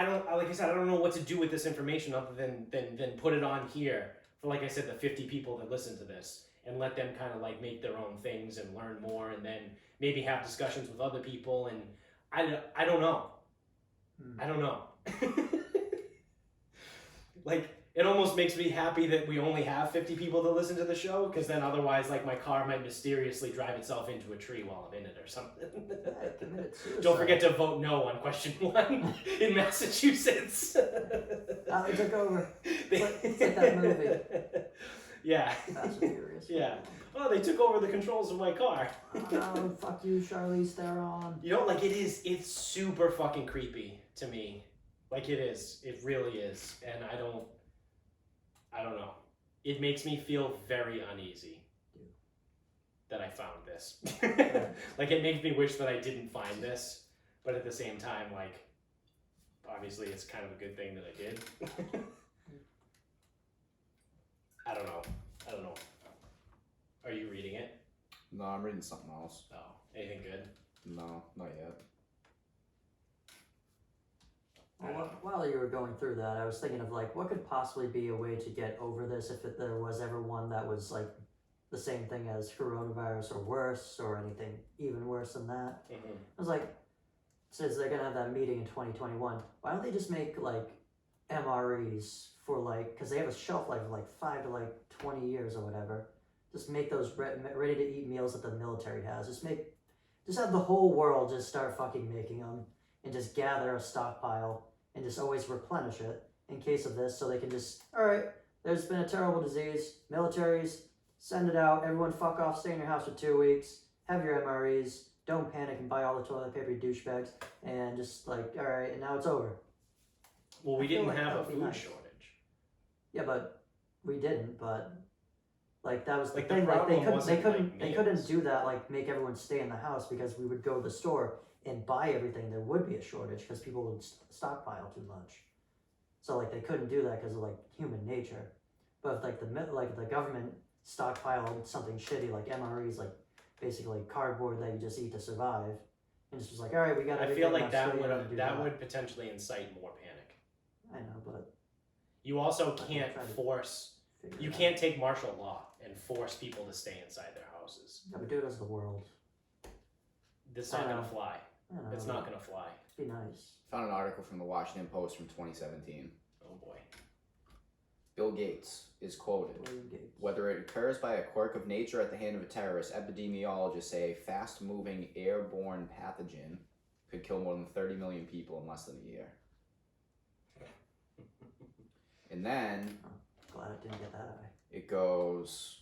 don't know what to do with this information other than put it on here for, like I said, the 50 people that listen to this and let them kind of make their own things and learn more and then maybe have discussions with other people. And I don't know. I don't know. it almost makes me happy that we only have 50 people to listen to the show, because then otherwise, like, my car might mysteriously drive itself into a tree while I'm in it or something. Yeah, committed suicide. Don't forget to vote no on question 1 in Massachusetts. They took over. It's like that movie. Yeah. Fast and Furious. Yeah. Oh, they took over the controls of my car. Oh, fuck you, Charlize Theron. You know, like, it's super fucking creepy to me. Like, it is. It really is. And I don't know. It makes me feel very uneasy that I found this. Like, it makes me wish that I didn't find this, but at the same time, like, obviously it's kind of a good thing that I did. I don't know. Are you reading it? No, I'm reading something else. Oh, anything good? No, not yet. Well, while you were going through that, I was thinking of like, what could possibly be a way to get over this if there was ever one that was like the same thing as coronavirus or worse or anything even worse than that. Mm-hmm. I was like, since they're gonna have that meeting in 2021, why don't they just make like MREs for like, because they have a shelf life of like 5 to like 20 years or whatever. Just make those ready to eat meals that the military has. Just have the whole world just start fucking making them and just gather a stockpile and just always replenish it in case of this, so they can just, all right, there's been a terrible disease, militaries, send it out, everyone fuck off, stay in your house for 2 weeks, have your MREs, don't panic and buy all the toilet paper, you douchebags, and just like, all right, and now it's over. Well, we I feel didn't like have that a would be food nice. shortage. Yeah, but we didn't, but like that was the Like, the thing, like problem wasn't, they couldn't meals. do that, like make everyone stay in the house, because we would go to the store and buy everything. There would be a shortage because people would stockpile too much. So like they couldn't do that because of like human nature. But if like the government stockpiled something shitty like MREs, like basically cardboard that you just eat to survive, and just was like, all right, we got. I feel like now, that stay in and do that would potentially incite more panic. I know, but You also I'm can't trying to force. figure You it out. can't take martial law and force people to stay inside their houses. Yeah, but do it as the world. That's I not gonna know. fly. I don't know. It's not gonna fly. Be nice. Found an article from the Washington Post from 2017. Oh boy. Bill Gates is quoted. William Gates. Whether it occurs by a quirk of nature at the hand of a terrorist, epidemiologists say a fast-moving airborne pathogen could kill more than 30 million people in less than a year. And then Glad I didn't get that high. it goes,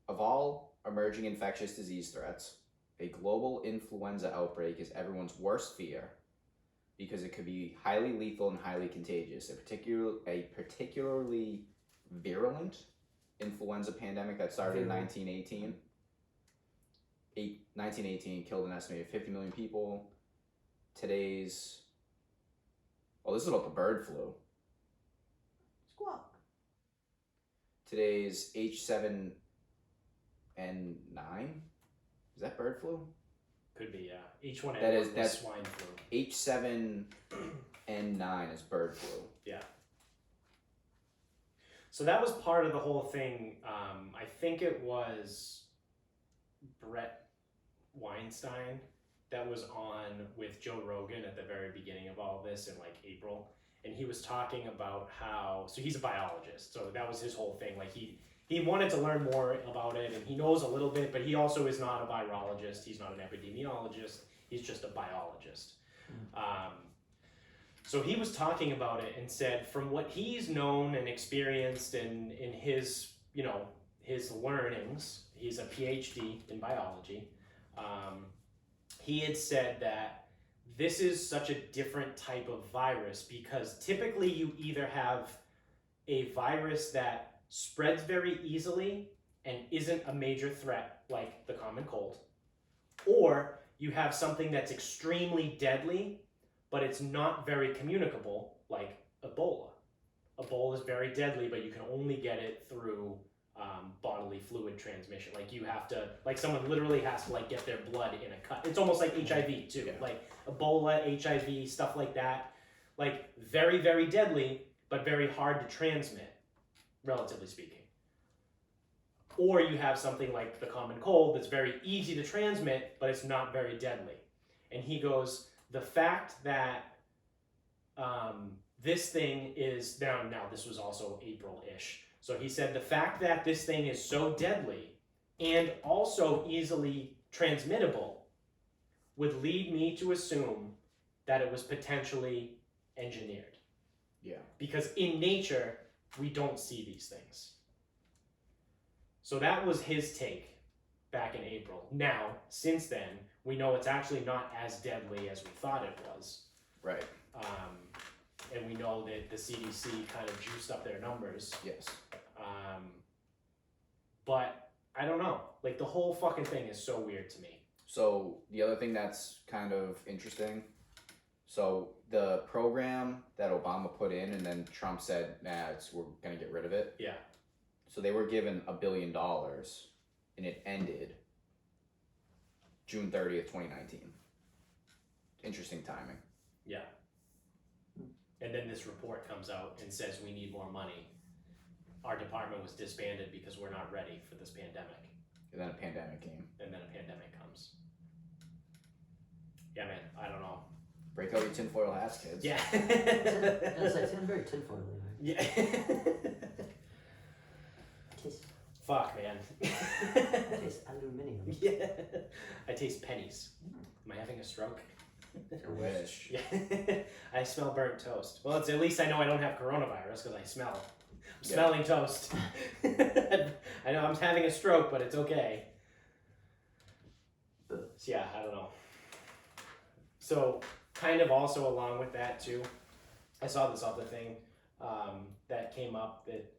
of all emerging infectious disease threats, a global influenza outbreak is everyone's worst fear because it could be highly lethal and highly contagious. A particularly virulent influenza pandemic that started in 1918. 1918 killed an estimated 50 million people. This is about the bird flu. Squawk. Today's H7N9. Is that bird flu? Could be, yeah. H1N1 That is- was that's- swine flu. H7N9 is bird flu. Yeah. So that was part of the whole thing. I think it was Brett Weinstein that was on with Joe Rogan at the very beginning of all this in like April, and he was talking about how, so he's a biologist, so that was his whole thing. Like he wanted to learn more about it, and he knows a little bit, but he also is not a virologist. He's not an epidemiologist. He's just a biologist. So he was talking about it and said, from what he's known and experienced in his, his learnings, he's a PhD in biology. He had said that this is such a different type of virus because typically you either have a virus that spreads very easily and isn't a major threat like the common cold, or you have something that's extremely deadly but it's not very communicable like Ebola. Ebola is very deadly, but you can only get it through bodily fluid transmission. Like you have to, like someone literally has to like get their blood in a cut. It's almost like HIV too. Yeah. Like Ebola, HIV, stuff like that. Like very, very deadly, but very hard to transmit, relatively speaking. Or you have something like the common cold that's very easy to transmit, but it's not very deadly. And he goes, the fact that this thing is now this was also April-ish. So he said the fact that this thing is so deadly and also easily transmittable would lead me to assume that it was potentially engineered. Yeah. Because in nature, we don't see these things. So that was his take back in April. Now, since then, we know it's actually not as deadly as we thought it was. Right. And we know that the CDC kind of juiced up their numbers. Yes. But I don't know. Like, the whole fucking thing is so weird to me. So the other thing that's kind of interesting, so the program that Obama put in and then Trump said, we're going to get rid of it. Yeah. So they were given $1 billion and it ended June 30th, 2019. Interesting timing. Yeah. And then this report comes out and says we need more money. Our department was disbanded because we're not ready for this pandemic. And then a pandemic came. And then a pandemic comes. Yeah, man, I don't know. Break out your tinfoil hats, kids. Yeah. It's like I'm very tinfoil. Yeah. Taste, Fuck, man. taste aluminium. Yeah. I taste pennies. Am I having a stroke? I wish. Yeah. I smell burnt toast. Well, it's at least I know I don't have coronavirus because I smell. I'm Yeah. smelling toast. I know I'm having a stroke, but it's okay. So, yeah, I don't know. So, kind of also along with that too, I saw this other thing that came up that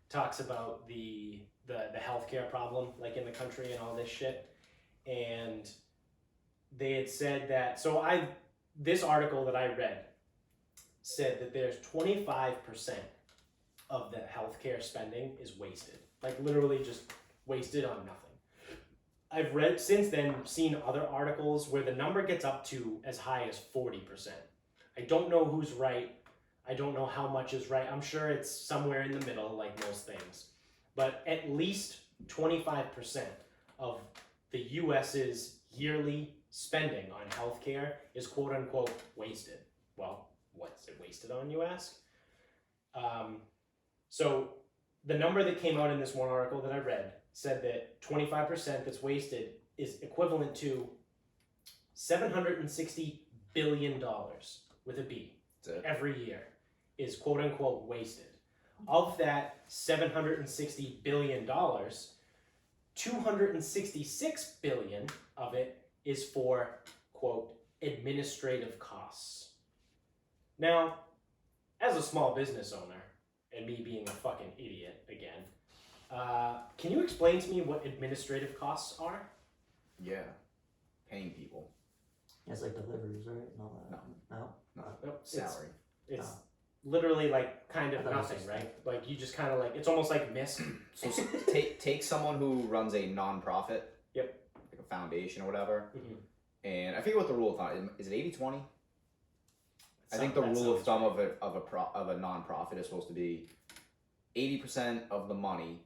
talks about the healthcare problem, like in the country and all this shit, and they had said that. So this article that I read said that there's 25% of the healthcare spending is wasted, like literally just wasted on nothing. I've read since then, seen other articles where the number gets up to as high as 40%. I don't know who's right. I don't know how much is right. I'm sure it's somewhere in the middle, like most things. But at least 25% of the US's yearly spending on healthcare is quote unquote wasted. Well, what's it wasted on, you ask? So the number that came out in this one article that I read said that 25% that's wasted is equivalent to $760 billion with a B every year is quote unquote wasted. Of that $760 billion, $266 billion of it is for quote administrative costs. Now, as a small business owner, and me being a fucking idiot again, can you explain to me what administrative costs are? Yeah. Paying people. It's like deliveries, right? And all that. No. Nope, Salary. It's literally like kind I of thought it was nothing, just right? Like you just kind of like, it's almost like MISC. So take someone who runs a non-profit. Yep. Like a foundation or whatever. Mhm. And I forget what the rule of thumb is. It 80-20? I think the That rule of sounds thumb right. of a non-profit is supposed to be 80% of the money.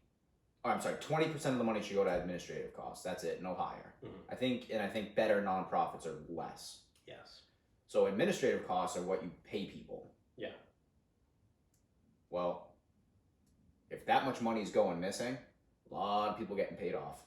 Oh, I'm sorry, 20% of the money should go to administrative costs. That's it, no higher. Mhm. I think better non-profits are less. Yes. So administrative costs are what you pay people. Yeah. Well, if that much money is going missing, a lot of people getting paid off.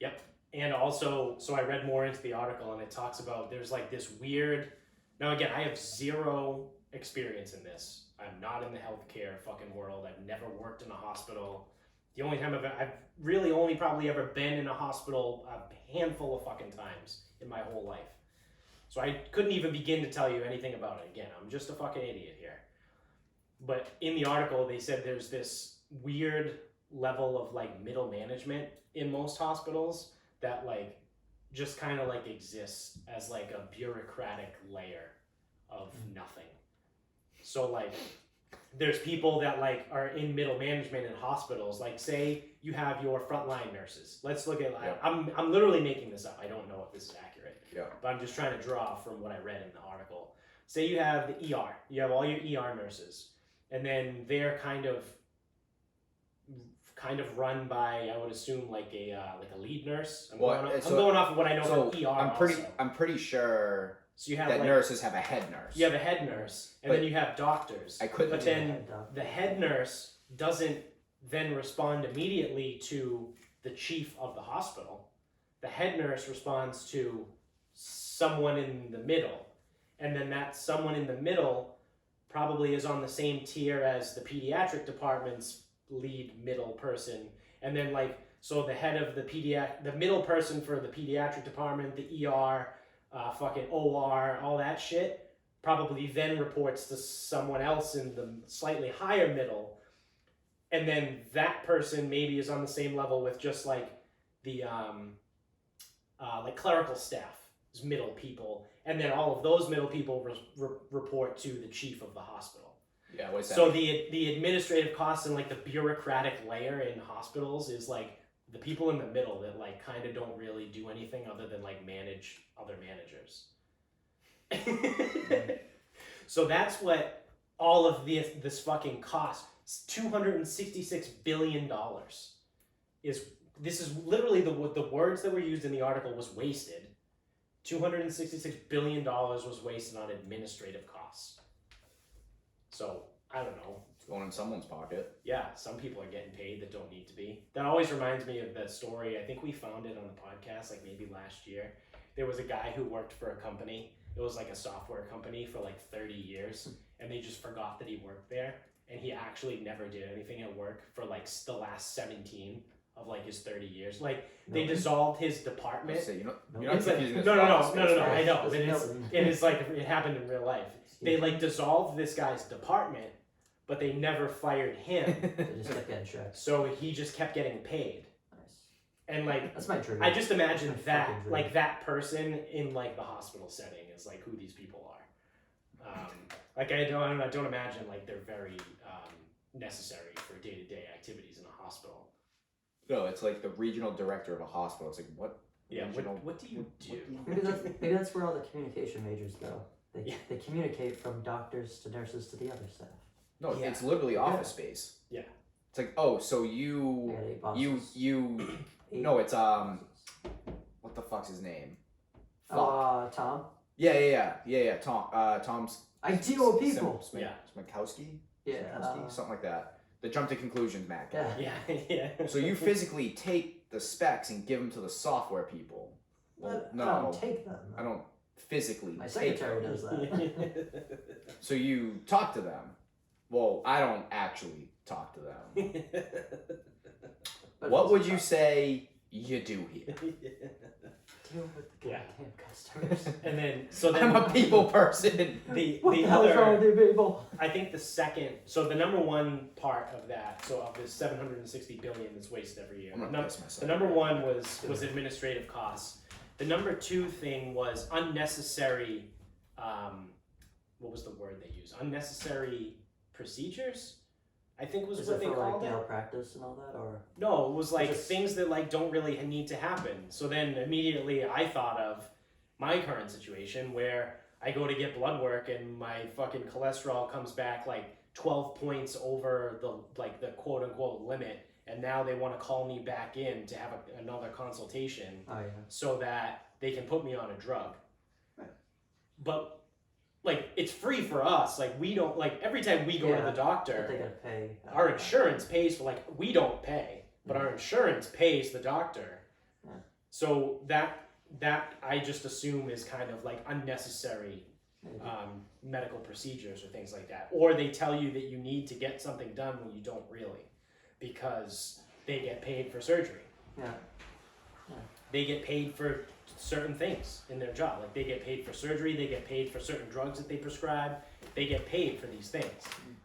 Yep. And also, so I read more into the article and it talks about there's like this weird, now again, I have zero experience in this. I'm not in the healthcare fucking world. I've never worked in a hospital. The only time I've really only probably ever been in a hospital a handful of fucking times in my whole life. So I couldn't even begin to tell you anything about it. Again, I'm just a fucking idiot here. But in the article, they said there's this weird level of like middle management in most hospitals that like just kind of like exists as like a bureaucratic layer of nothing. So like there's people that like are in middle management in hospitals. Like say you have your frontline nurses. Let's look at, Yeah. I'm literally making this up. I don't know if this is accurate. Yeah. But I'm just trying to draw from what I read in the article. Say you have the ER. You have all your ER nurses. And then they're kind of run by, I would assume, like a lead nurse. I'm going off of what I know from ER. I'm pretty sure So you have that like nurses have a head nurse. you have a head nurse, and But then you have doctors. I couldn't. But then Head doctor. the head nurse doesn't then respond immediately to the chief of the hospital. The head nurse responds to someone in the middle, and then that someone in the middle probably is on the same tier as the pediatric department's lead middle person, and then like so the head of the middle person for the pediatric department, the ER, fucking OR, all that shit, probably then reports to someone else in the slightly higher middle, and then that person maybe is on the same level with just like the like clerical staff, middle people, and then all of those middle people report to the chief of the hospital. Yeah, what's that? So the administrative costs and like the bureaucratic layer in hospitals is like the people in the middle that like kind of don't really do anything other than like manage other managers. So that's what all of this fucking costs. $266 billion this is literally the words that were used in the article was wasted. $266 billion was wasted on administrative costs. So I don't know. It's going in someone's pocket. Yeah, some people are getting paid that don't need to be. That always reminds me of that story. I think we found it on the podcast like maybe last year. There was a guy who worked for a company. It was like a software company for like 30 years, and they just forgot that he worked there. And he actually never did anything at work for like the last 17 of like his 30 years. Like they dissolved his department. Say, you're not It's like, confusing this no, with office space, I right? know. It is like it happened in real life. They like dissolved this guy's department, but they never fired him. They just kept getting checks. So he just kept getting paid. Nice. And like That's my dream. I just imagine My that fucking dream. like that person in like the hospital setting is like who these people are. Like I don't imagine like they're very necessary for day-to-day activities in a hospital. No, it's like the regional director of a hospital. It's like what? Yeah, regional, what do you do? Maybe that's where all the communication majors go. Yeah. They communicate from doctors to nurses to the other staff. No, Yeah. it's literally office space. Yeah. It's like, oh, so They you got 8 bosses. no, it's what the fuck's his name? Tom. Yeah. Tom's I deal with people. Smikowski? Yeah. Smikowski? Something like that. The jump to conclusions, Matt guy. Yeah. Yeah. So you physically take the specs and give them to the software people. Well, I don't take them. I don't physically My take secretary them. does that. So you talk to them. Well, I don't actually talk to them. But What it's would you tough. say you do here? Deal with the Yeah. goddamn customers. And then so then I'm a people person. What the hell is wrong with you people? I think the second, so the number one part of that, so of this 760 billion that's wasted every year. I'm gonna piss myself. The number one was administrative costs. The number two thing was unnecessary. What was the word they used? Unnecessary procedures, I think was Is what it they for called like it. malpractice and all that, or No, it was like Just- things that like don't really need to happen. So then immediately I thought of my current situation where I go to get blood work and my fucking cholesterol comes back like 12 points over the quote unquote limit, and now they want to call me back in to have another consultation oh yeah. so that they can put me on a drug. Right. But like it's free for us. Like we don't like every time we go to the But they doctor, gotta pay. our insurance pays for like we don't pay, but our insurance pays the doctor. Yeah. So that I just assume is kind of like unnecessary Maybe. medical procedures or things like that. Or they tell you that you need to get something done when you don't really, because they get paid for surgery. Yeah. They get paid for certain things in their job. Like they get paid for surgery, they get paid for certain drugs that they prescribe. They get paid for these things.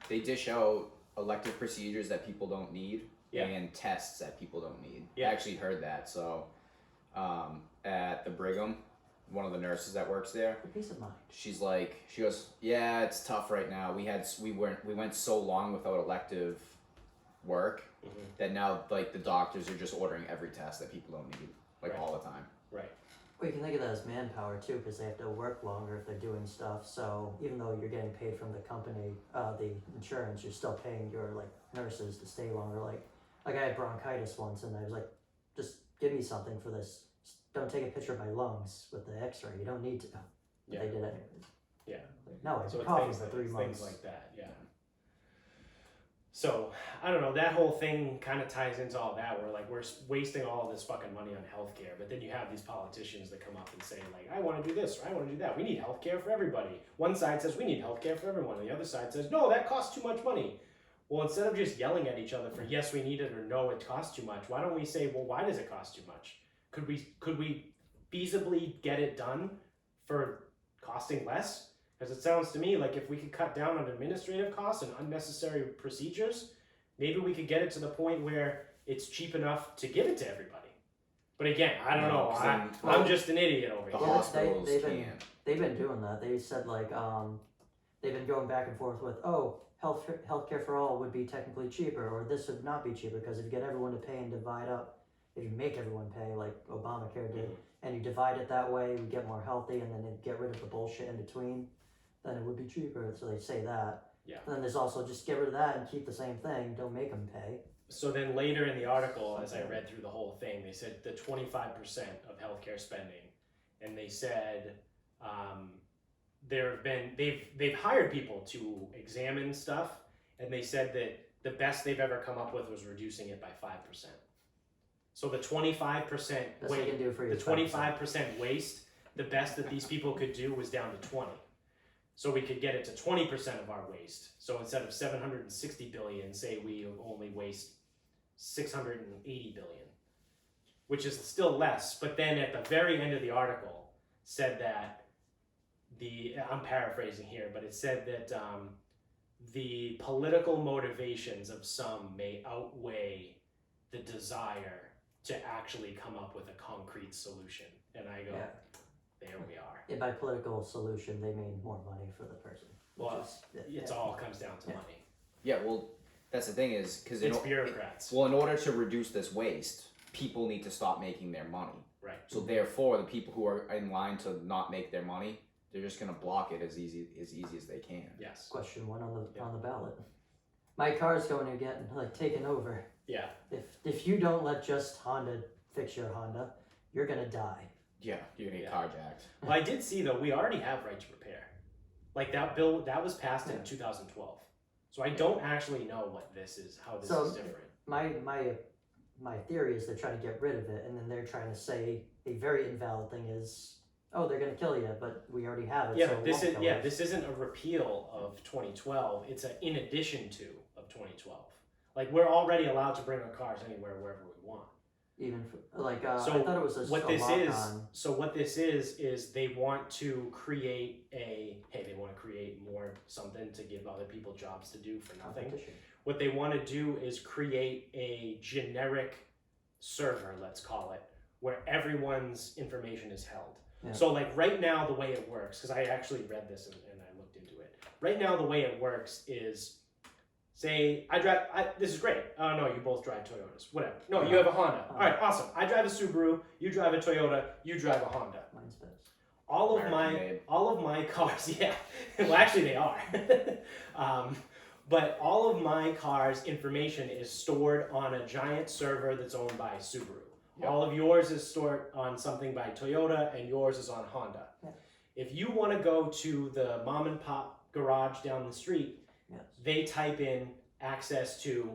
They dish out elective procedures that people don't need Yeah. and tests that people don't need. Yeah. I actually heard that. So at the Brigham, one of the nurses that works there, For peace of mind. she goes, yeah, it's tough right now. We went so long without elective work Mhm. that now like the doctors are just ordering every test that people don't need, like Right. all the time. Right. Well, you can think of that as manpower too, because they have to work longer if they're doing stuff. So even though you're getting paid from the company, the insurance, you're still paying your like nurses to stay longer. Like I had bronchitis once, and I was like, just give me something for this. Just don't take a picture of my lungs with the X-ray. You don't need to. But Yeah. they did anyways. Yeah. Like, no, I So did it's coffee things for like, 3 it's months. things like that, yeah. So, I don't know, that whole thing kind of ties into all that, where like we're wasting all this fucking money on healthcare, but then you have these politicians that come up and say like, I want to do this, or I want to do that, we need healthcare for everybody. One side says we need healthcare for everyone, and the other side says, no, that costs too much money. Well, instead of just yelling at each other for yes, we need it, or no, it costs too much, why don't we say, well, why does it cost too much? Could we feasibly get it done for costing less? Because it sounds to me like if we could cut down on administrative costs and unnecessary procedures, maybe we could get it to the point where it's cheap enough to give it to everybody. But again, I don't know. 'cause I'm just an idiot over the here. hospitals they've can't. been doing that. They said like they've been going back and forth with healthcare for all would be technically cheaper, or this would not be cheaper because if you get everyone to pay and divide up, if you make everyone pay like Obamacare did, and you divide it that way, we get more healthy, and then you get rid of the bullshit in between, then it would be cheaper. So they say that. Yeah. And then there's also just get rid of that and keep the same thing. Don't make them pay. So then later in the article, as I read through the whole thing, they said the 25% of healthcare spending, and they said they've hired people to examine stuff, and they said that the best they've ever come up with was reducing it by 5%. So the 25% That's what you can do for the your 25% waste, the best that these people could do was down to 20. So we could get it to 20% of our waste. So instead of 760 billion, say we only waste 680 billion, which is still less. But then at the very end of the article said that I'm paraphrasing here, but it said that the political motivations of some may outweigh the desire to actually come up with a concrete solution. And I go, there we are. And by political solution, they mean more money for the person. Well, it all comes down to money. Yeah, well, that's the thing is because It's bureaucrats. in order to reduce this waste, people need to stop making their money. Right. So therefore, the people who are in line to not make their money, they're just gonna block it as easy as they can. Yes. Question 1 on the ballot. My car's going to get taken over. Yeah. If you don't let just Honda fix your Honda, you're gonna die. Yeah, you're gonna get carjacked. Well, I did see though, we already have right to repair. Like that bill, that was passed in 2012. So I don't actually know what this is, how this is different. My theory is they're trying to get rid of it, and then they're trying to say a very invalid thing is, oh, they're gonna kill you, but we already have it. Yeah, so but this isn't a repeal of 2012. It's an in addition to of 2012. Like we're already allowed to bring our cars anywhere, wherever we want. Even for, I So thought it was a what this lock is, on. so what this is they want to create they want to create more something to give other people jobs to do for nothing. Competition. What they want to do is create a generic server, let's call it, where everyone's information is held. Yeah. So like right now the way it works, because I actually read this and I looked into it. Right now the way it works is, say this is great. Oh no, you both drive Toyotas. Whatever. No, you have a Honda. All right, awesome. I drive a Subaru. You drive a Toyota. You drive a Honda. Mine's best. All of my cars, yeah. Well, actually, they are. But all of my cars' information is stored on a giant server that's owned by Subaru. Yep. All of yours is stored on something by Toyota, and yours is on Honda. Yeah. If you want to go to the mom and pop garage down the street, they type in access to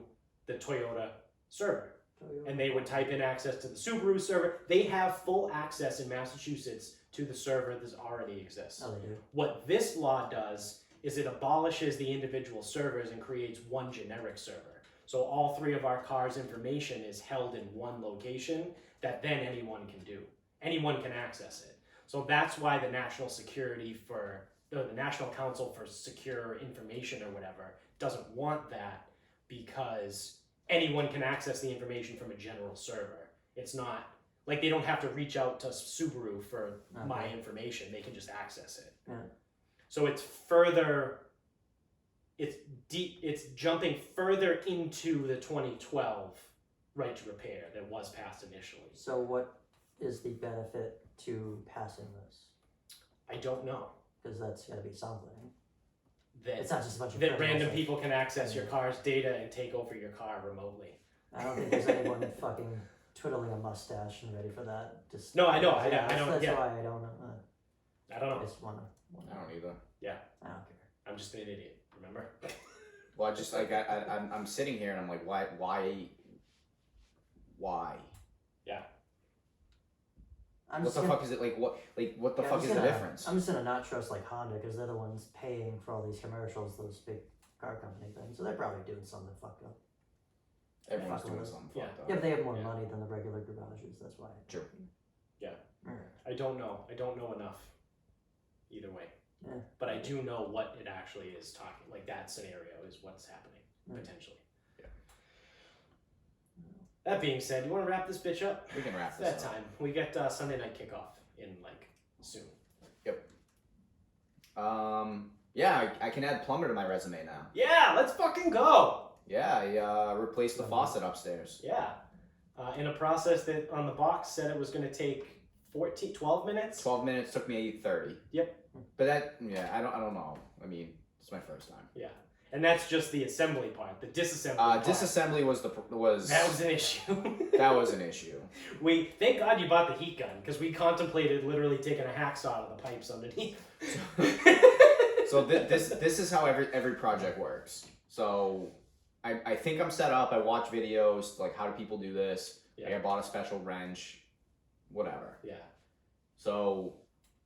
the Toyota server. And they would type in access to the Subaru server. They have full access in Massachusetts to the server that already exists. Oh, they do. What this law does is it abolishes the individual servers and creates one generic server. So all 3 of our cars' information is held in one location that then anyone can do. Anyone can access it. So that's why the National Council for Secure Information or whatever doesn't want that, because anyone can access the information from a general server. It's not like they don't have to reach out to Subaru for my information. They can just access it. Yeah. So it's jumping further into the 2012 right to repair that was passed initially. So what is the benefit to passing this? I don't know. Because that's got to be something. That, it's not just a bunch of that random people can access your car's data and take over your car remotely. I don't think there's anyone fucking twiddling a mustache and ready for that. Just no, I know. That's I don't. why I don't know. I don't know. I just wanna I don't either. I don't care. I'm just an idiot. Remember? Well, I just like I'm sitting here and I'm like, why? I'm What just the gonna, fuck is it like? What the yeah, I'm fuck just is the gonna- difference? I'm just gonna not trust like Honda because they're the ones paying for all these commercials, those big car company things. So they're probably doing something fucked up. Everyone's fuck doing with it. something Yeah. fucked up. Yeah, but they have more Yeah. money than the regular garages. That's why. True. Yeah. Alright. I don't know. I don't know enough. Either way. Yeah. But I do know what it actually is talking. Like that scenario is what's happening potentially. Yeah. That being said, you want to wrap this bitch up? We can wrap It's this that up. time. We get Sunday night kickoff in like soon. Yeah, I can add plumber to my resume now. Yeah, let's fucking go. Yeah, I replaced the faucet upstairs. Yeah. In a process that on the box said it was going to take 12 minutes. 12 minutes took me 30. Yep. But I don't know. I mean, it's my first time. Yeah. And that's just the assembly part. The disassembly part. Disassembly was That was an issue. that was an issue. Thank God you bought the heat gun because we contemplated literally taking a hacksaw out of the pipes underneath. So this is how every project works. So I think I'm set up. I watch videos like how do people do this. Yeah. Like I bought a special wrench, whatever. Yeah. So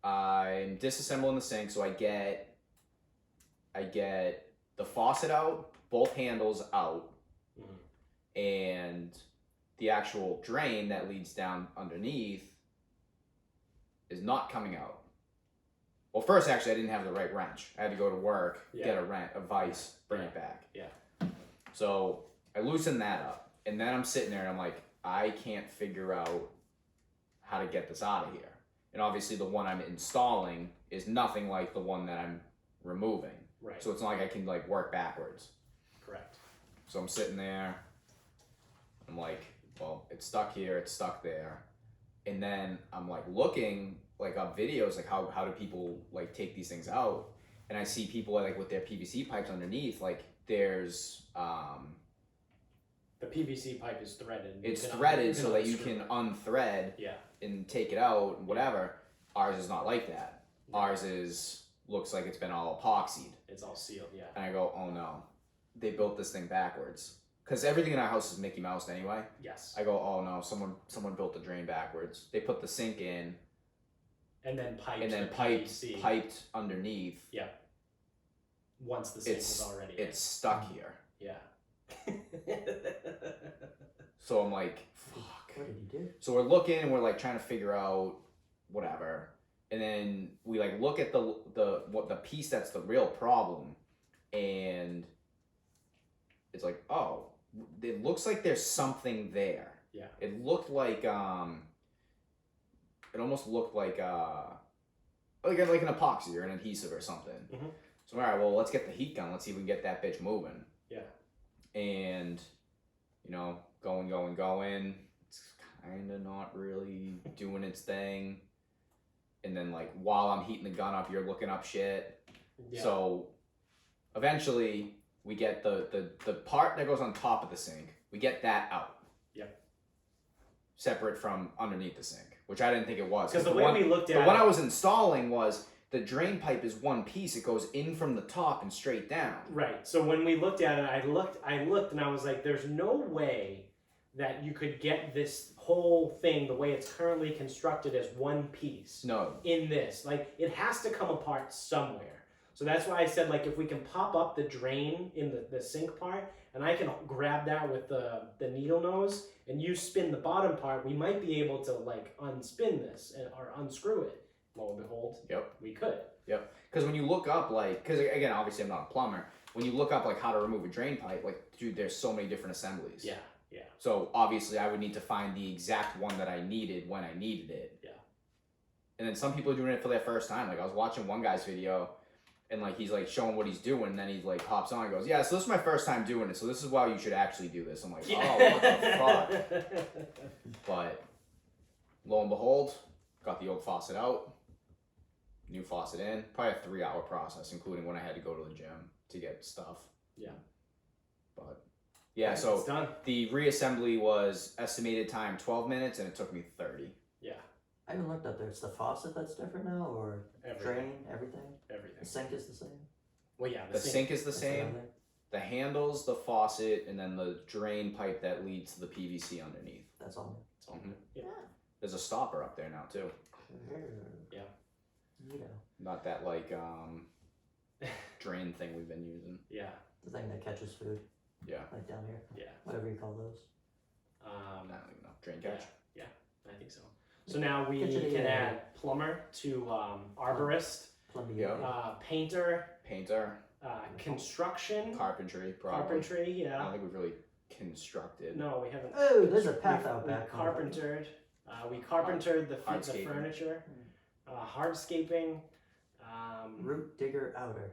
I'm disassembling the sink. So I get the faucet out, both handles out, and the actual drain that leads down underneath is not coming out. Well, first, actually, I didn't have the right wrench. I had to go to work, get a vise, bring it back. Yeah. So I loosened that up, and then I'm sitting there and I'm like, I can't figure out how to get this out of here. And obviously, the one I'm installing is nothing like the one that I'm removing. Right. So it's not like I can like work backwards. Correct. So I'm sitting there. I'm like, well, it's stuck here, it's stuck there. And then I'm like looking like up videos, like how do people like take these things out? And I see people like with their PVC pipes underneath, like there's The PVC pipe is threaded. it's threaded so that you unscrew can it. unthread Yeah. and take it out, whatever. Ours is not like that. Ours looks like it's been all epoxied. It's all sealed. Yeah. And I go, oh no, they built this thing backwards. Because everything in our house is Mickey Mouse anyway. Yes. I go, oh no, someone built the drain backwards. They put the sink in And then piped. and then the piped PVC. underneath. Yeah. Once the sink was already in. It's stuck here. Yeah. So I'm like, fuck. What did you do? So we're looking and we're like trying to figure out whatever. And then we like look at the piece that's the real problem, and it's like, oh, it looks like there's something there. Yeah. It looked like it almost looked like like an epoxy or an adhesive or something. Mhm. So all right, well, let's get the heat gun. Let's see if we can get that bitch moving. Yeah. And going. It's kind of not really doing its thing. And then like while I'm heating the gun up, you're looking up shit. Yeah. So eventually we get the part that goes on top of the sink. We get that out. Yep. Separate from underneath the sink, which I didn't think it was. Because the way we looked at the one it, I was installing was the drain pipe is one piece. It goes in from the top and straight down. right. So when we looked at it, I looked and I was like, there's no way that you could get this whole thing the way it's currently constructed as one piece. No. In this. Like, it has to come apart somewhere. So that's why I said, like, if we can pop up the drain in the sink part, and I can grab that with the needle nose, and you spin the bottom part, we might be able to, like, unspin this or unscrew it. Lo and behold, Yep. we could. Yep. Because when you look up, like, because again, obviously I'm not a plumber. When you look up, like, how to remove a drain pipe, like, dude, there's so many different assemblies. Yeah, yeah. So obviously I would need to find the exact one that I needed when I needed it. Yeah. And then some people are doing it for their first time. Like I was watching one guy's video, and like he's like showing what he's doing, and then he like hops on and goes, "Yeah, so this is my first time doing it. So this is why you should actually do this." I'm like, "Oh, what the fuck?" But lo and behold, got the old faucet out, new faucet in. Probably a 3-hour process, including when I had to go to the gym to get stuff. Yeah. But yeah, It's so the reassembly was estimated time 12 minutes, and it took me 30. Yeah. I haven't looked up there. It's the faucet that's different now, or drain, everything? Everything. The sink is the same? Well, yeah, The sink is the That's same. another- The handles, the faucet, and then the drain pipe that leads to the PVC underneath. That's all. It's all Mhm. yeah. There's a stopper up there now too. Yeah. You know, Not that like drain thing we've been using. Yeah. the thing that catches food, Yeah. like down here, Yeah. whatever you call those. I don't even know. Drain Yeah. catch. I think so. So now we Kitchen, can yeah. add plumber to arborist, Plumbier. Yeah. painter, Painter, construction, carpentry, probably. carpentry. I Yeah. don't think we've really constructed. No, we haven't. Oh, there's a path we, out we back. carpentered. We carpentered the Hardscaping. furniture. Hardscaping. Root digger outer.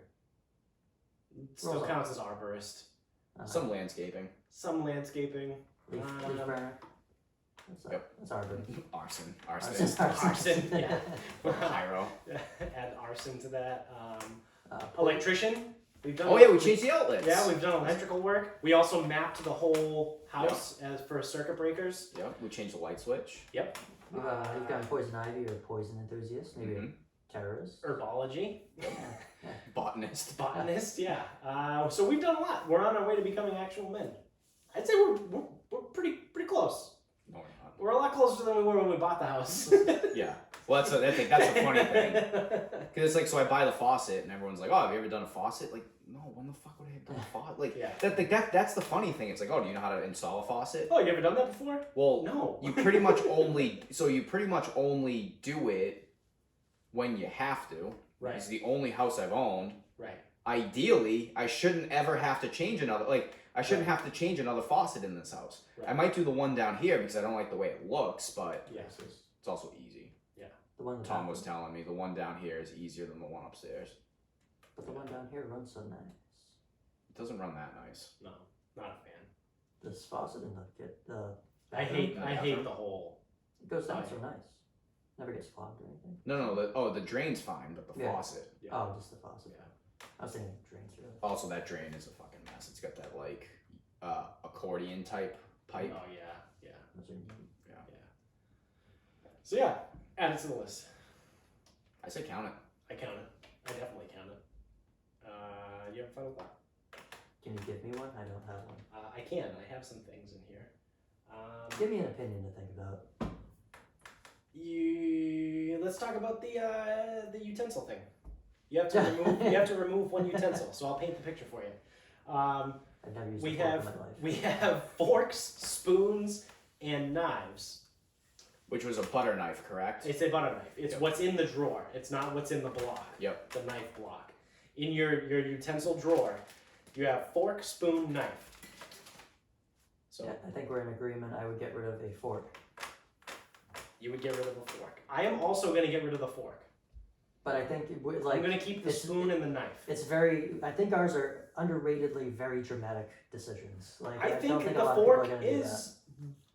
Still Rolls counts as arborist. Some landscaping. Some landscaping. leaf burner. That's, Yep. that's arbor. Arson. Arson. Arsonist. Arson, yeah. Pyro. Add arson to that. Uh, Electrician. We've done. Oh yeah, we changed the outlets. Yeah, we've done electrical work. We also mapped the whole house as for circuit breakers. Yep, we changed the light switch. Yep. You've got poison ivy or poison enthusiast, maybe Mhm. a terrorist. Herbology. Botanist. Botanist. Yeah. So we've done a lot. We're on our way to becoming actual men. I'd say we're pretty close. No, we're not. We're a lot closer than we were when we bought the house. Yeah. Well, that's a funny thing. Because it's like, so I buy the faucet, and everyone's like, "Oh, have you ever done a faucet?" Like, no, when the fuck would I have done a faucet? Like, Yeah. that's the funny thing. It's like, oh, do you know how to install a faucet? Oh, you ever done that before? Well, No. you pretty much only do it when you have to. Right. It's the only house I've owned. Right. Ideally, I shouldn't ever have to change another. Like, I shouldn't have to change another faucet in this house. Right. I might do the one down here because I don't like the way it looks, but Yes. it's also easy. The one Tom was telling me the one down here is easier than the one upstairs. But the one down here runs so nice. It doesn't run that nice. No. Not a fan. This faucet in the I hate the whole. It goes down so nice. Never gets clogged or anything. No, the drain's fine, but the Yeah. faucet. Yeah. Oh, just the faucet. Yeah. I was thinking drains really. Also, that drain is a fucking mess. It's got that like accordion type pipe. Oh yeah. Yeah. Those are neat. So yeah, add it to the list. I say count it. I count it. I definitely count it. You have a final thought? Can you give me one? I don't have one. I can. I have some things in here. Give me an opinion to think about. Let's talk about the utensil thing. You have to remove one utensil. So I'll paint the picture for you. I've never used We a fork have in my life. we have forks, spoons, and knives. Which was a butter knife, correct? It's a butter knife. It's Yep. what's in the drawer. It's not what's in the block. Yep. The knife block. In your utensil drawer, you have fork, spoon, knife. So Yeah, I think we're in agreement. I would get rid of a fork. you would get rid of the fork. I am also going to get rid of the fork. But I think I'm like going to keep the it's- spoon and the knife. it's very. I think ours are underratedly very dramatic decisions. Like I don't think think a the lot of people are fork gonna do that. is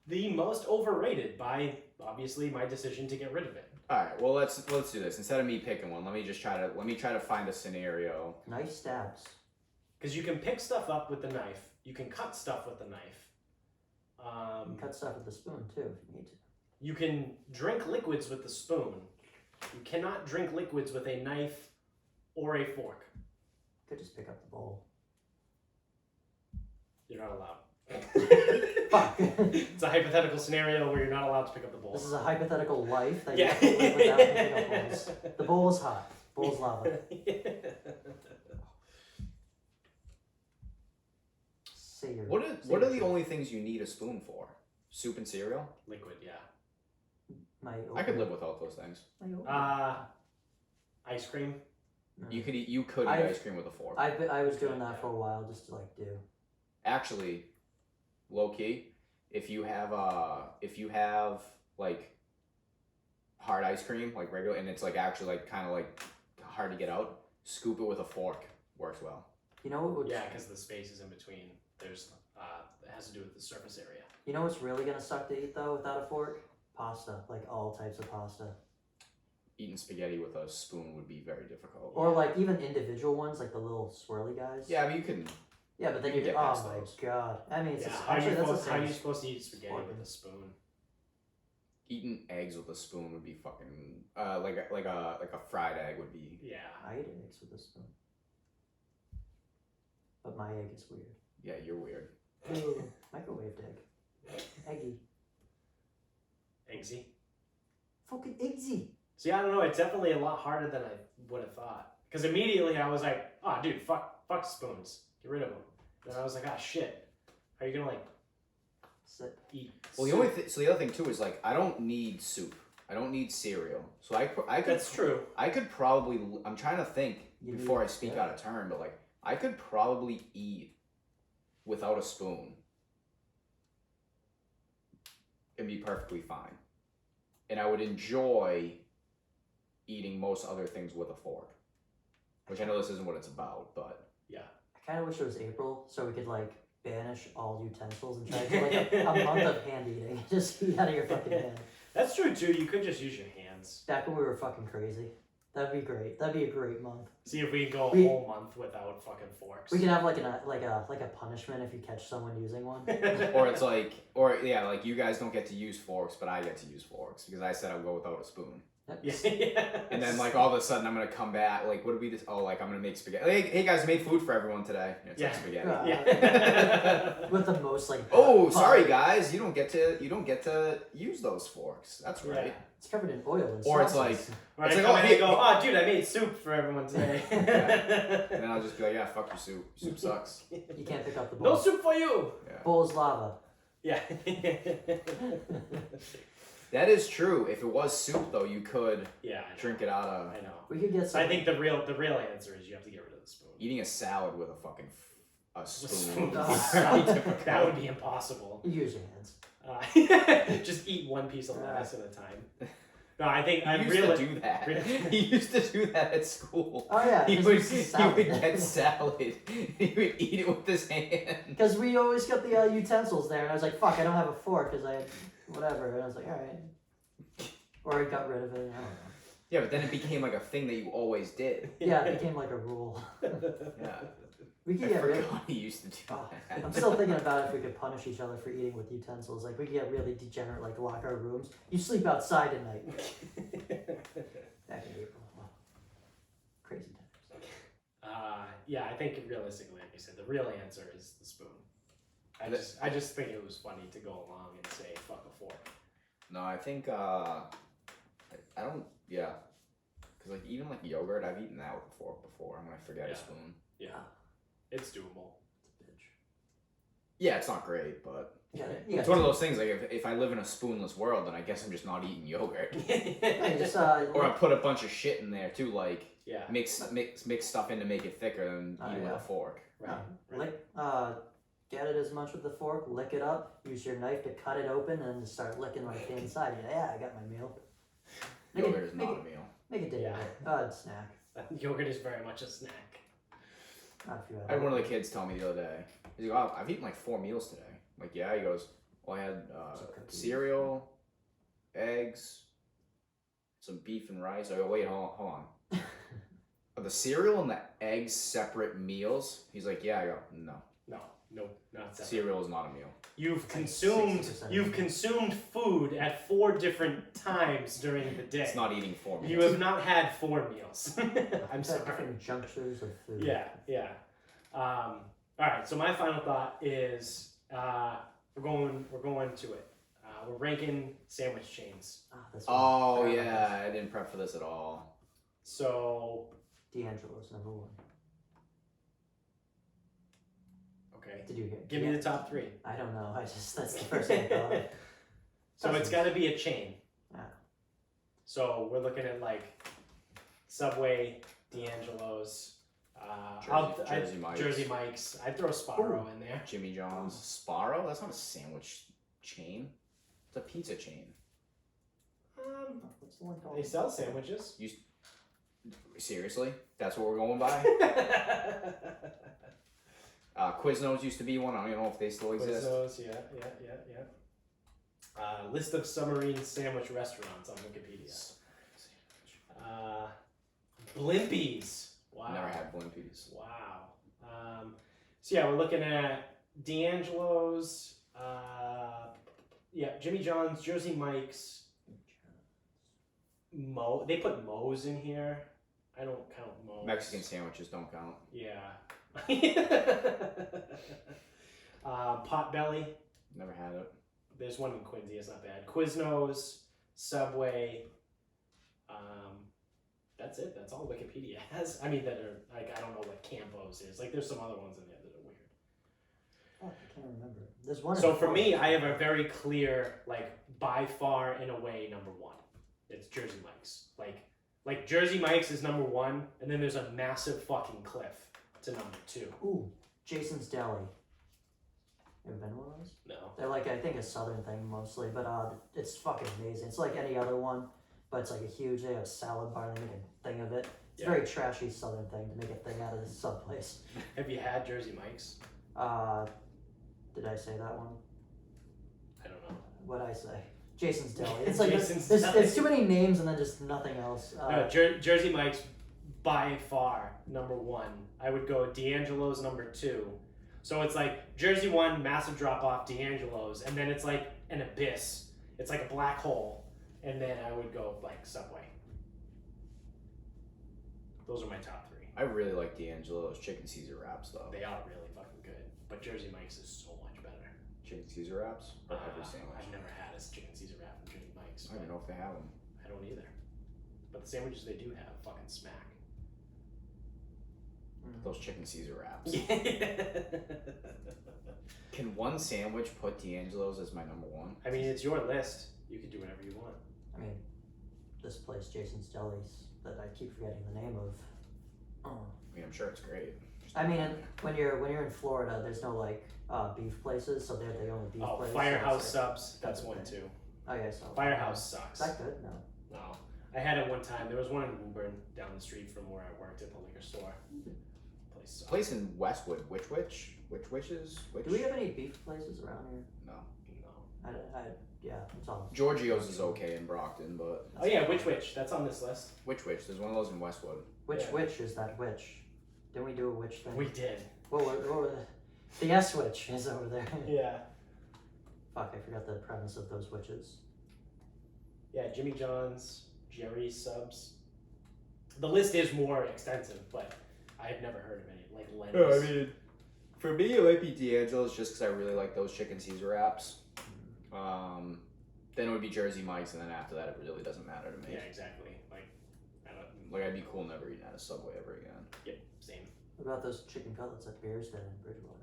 the most overrated by obviously my decision to get rid of it. All right. Well, let's do this. Instead of me picking one, let me try to find a scenario. Nice stabs. Because you can pick stuff up with the knife. You can cut stuff with the knife. You can cut stuff with the spoon too if you need to. You can drink liquids with the spoon. You cannot drink liquids with a knife or a fork. Could just pick up the bowl. You're not allowed. Fuck. It's a hypothetical scenario where you're not allowed to pick up the bowl. This is a hypothetical life that Yeah. you have to live without picking up bowls. The bowl is hot. Bowl's lava. Say your. What say are your the truth. only things you need a spoon for? Soup and cereal? Liquid, yeah. I could live without those things. Ice cream. You could eat ice cream with a fork. I was doing that for a while just to like do. Actually, low key, if you have like hard ice cream, like regular, and it's like actually like kind of like hard to get out, scoop it with a fork. Works well. You know what would? Yeah, because the space is in between. There's it has to do with the surface area. You know what's really gonna suck to eat though without a fork? Pasta, like all types of pasta. Eating spaghetti with a spoon would be very difficult. Or like even individual ones, like the little swirly guys. Yeah, I mean you can. Yeah, but then You you can get. get Oh past my those. god! I mean, it's Yeah, just, how actually that's the are you same. supposed to eat spaghetti Fork. with a spoon? Eating eggs with a spoon would be fucking like a fried egg would be. Yeah. I eat eggs with a spoon. But my egg is weird. Yeah, you're weird. Ooh, microwaved egg. Eggy. Eggsy. Fucking eggsy. See, I don't know. It's definitely a lot harder than I would have thought. Because immediately I was like, oh, dude, fuck spoons. Get rid of them. Then I was like, ah, shit. How are you gonna like eat? Well, the other thing too is like I don't need soup. I don't need cereal. So I could. That's true. I could probably. I'm trying to think before I speak yeah. out of turn, but like I could probably eat without a spoon and be perfectly fine, and I would enjoy eating most other things with a fork. Which I know this isn't what it's about, but yeah. I kind of wish it was April so we could like banish all utensils and try to do like a month of hand eating. Just eat out of your fucking hand. That's true too. You could just use your hands. Back when we were fucking crazy. That'd be great. That'd be a great month. See if we can go a whole month without fucking forks. We could have like a punishment if you catch someone using one. or it's like, or yeah, like you guys don't get to use forks, but I get to use forks because I said I'll go without a spoon. Yeah. And then like all of a sudden I'm gonna come back. Like what did we just? Oh, like I'm gonna make spaghetti. Hey guys, I made food for everyone today. It's like spaghetti. Yeah. With the most like. Oh, sorry guys, you don't get to use those forks. That's right. Yeah. It's covered in oil and Or it's sauces. like. Right, It's like, come oh, in hey, and go, oh, dude, I made soup for everyone today. And then I'll just be like, yeah, fuck your soup. Soup sucks. You can't pick up the bowl. No soup for you. Yeah. Bowl's lava. Yeah. That is true. If it was soup, though, you could drink it out of. I know. We could get some. I think the real answer is you have to get rid of the spoon. Eating a salad with a fucking a spoon. Spoon. That would be impossible. Use your hands. Just eat one piece of lettuce at a time. No, I think He used to do that. He used to do that at school. Oh yeah, He would salad. get salad. He would eat it with his hand. Because we always got the utensils there, and I was like, "Fuck, I don't have a fork," because I had whatever, and I was like, "All right," or I got rid of it. I don't know. Yeah, but then it became like a thing that you always did. Yeah, it became like a rule. Yeah. We could I get rid. forgot he used to do that. I'm still thinking about if we could punish each other for eating with utensils. Like we could get really degenerate, like lock our rooms. You sleep outside at night. Back in April. Wow. Crazy times. Yeah, I think realistically, like you said, the real answer is the spoon. I just think it was funny to go along and say fuck a fork. No, I think I don't. Yeah, because like even like yogurt, I've eaten that with a fork before. I'm gonna forget a spoon. Yeah, it's doable. It's a bitch. Yeah, it's not great, but Yeah, it's one of those things. Like if I live in a spoonless world, then I guess I'm just not eating yogurt. Just, Or I put a bunch of shit in there too, like Yeah. mix stuff in to make it thicker and eat it with a fork. Right. Lick, get it as much with the fork, lick it up, use your knife to cut it open, and start licking right the inside. Yeah, I got my meal. Yogurt is not a meal. Make it Yeah. dinner. Snack. Yogurt is very much a snack. Not if you I had one of the kids tell me the other day. He's like, "Oh, I've eaten like 4 meals today." I'm like, yeah. He goes, "Well, I had cereal, eggs, some beef and rice." I go, "Wait, hold on. Are the cereal and the eggs separate meals?" He's like, "Yeah." I go, "No, not separate. cereal is not a meal." You've 60% consumed food at 4 different times during the day. It's not eating 4 meals. You have not had 4 meals. I'm Got sorry. different junctures of food. Yeah. All right. So my final thought is we're going to it. We're ranking sandwich chains. Oh yeah, I didn't prep for this at all. So D'Angelo's number 1. okay, Did you hear? give me the top 3. I don't know. That's the first thing I thought of. So it's got to be a chain. Yeah. So we're looking at like Subway, D'Angelo's, Jersey Mike's. I'd throw Sparrow in there. Jimmy John's. Sparrow? That's not a sandwich chain. It's a pizza chain. What's the one called? They sell sandwiches. Seriously? That's what we're going by? Quiznos used to be one. I don't even know if they still exist. Quiznos, yeah. List of submarine sandwich restaurants on Wikipedia. Blimpies. Wow. Never had Blimpies. Wow. So yeah, we're looking at D'Angelo's, Jimmy John's, Jersey Mike's, They put Moe's in here. I don't count Moe's. Mexican sandwiches don't count. Yeah. Potbelly. Never had it. There's one in Quincy. It's not bad. Quiznos, Subway. That's it. That's all Wikipedia has. I mean, that are like I don't know what Campos is. Like, there's some other ones in there that are weird. Oh, I can't remember. There's one. So for me, I have a very clear, like, by far and away number one. It's Jersey Mike's. Like Jersey Mike's is number one, and then there's a massive fucking cliff to number two. Ooh, Jason's Deli. Ever been to one of those? No. They're like, I think a southern thing mostly, but it's fucking amazing. It's like any other one, but it's like a huge, they have a salad bar, they make a thing of it. It's a very trashy southern thing to make a thing out of this sub place. Have you had Jersey Mike's? Did I say that one? I don't know. What'd I say? Jason's Deli. It's like, Jason's there's Deli. too many names and then just nothing else. No, Jersey Mike's by far number one. I would go D'Angelo's number two. So it's like Jersey one, massive drop off, D'Angelo's, and then it's like an abyss. It's like a black hole. And then I would go like Subway. Those are my top three. I really like D'Angelo's chicken Caesar wraps though. They are really fucking good. But Jersey Mike's is so much better. Chicken Caesar wraps or every sandwich. I've never had a chicken Caesar wrap from Jersey Mike's. I don't even know if they have them. I don't either. But the sandwiches they do have fucking smack. Those chicken Caesar wraps. Yeah. Can one sandwich put D'Angelo's as my number one? I mean, it's your list. You can do whatever you want. I mean, this place, Jason's Deli's, that I keep forgetting the name of. I mean, I'm sure it's great. I mean, when you're in Florida, there's no like beef places, so they're the only beef Oh, place. Firehouse so Subs. That's one too. Oh yeah, so Firehouse sucks. Is that good? No. No. I had it one time. There was one in Woburn down the street from where I worked at the liquor store. Place sucks. Place in Westwood. Which witches? Do we have any beef places around here? No. No. Yeah, it's all. Giorgio's is okay in Brockton, but Oh yeah, which? That's on this list. which? There's one of those in Westwood. Which Yeah. witch is that witch? Didn't we do a witch thing? We did. What were the S witch is over there. Yeah. Fuck, I forgot the premise of those witches. Yeah, Jimmy John's, Jerry's Subs. The list is more extensive, but I've never heard of any. Like Lenny's. For me, it might be D'Angelo's just because I really like those chicken Caesar wraps. Then it would be Jersey Mike's, and then after that, it really doesn't matter to me. Yeah, exactly. Like, I don't. Like, I'd be cool never eating at a Subway ever again. Yep, same. What about those chicken cutlets at Bearsden in Bridgewater?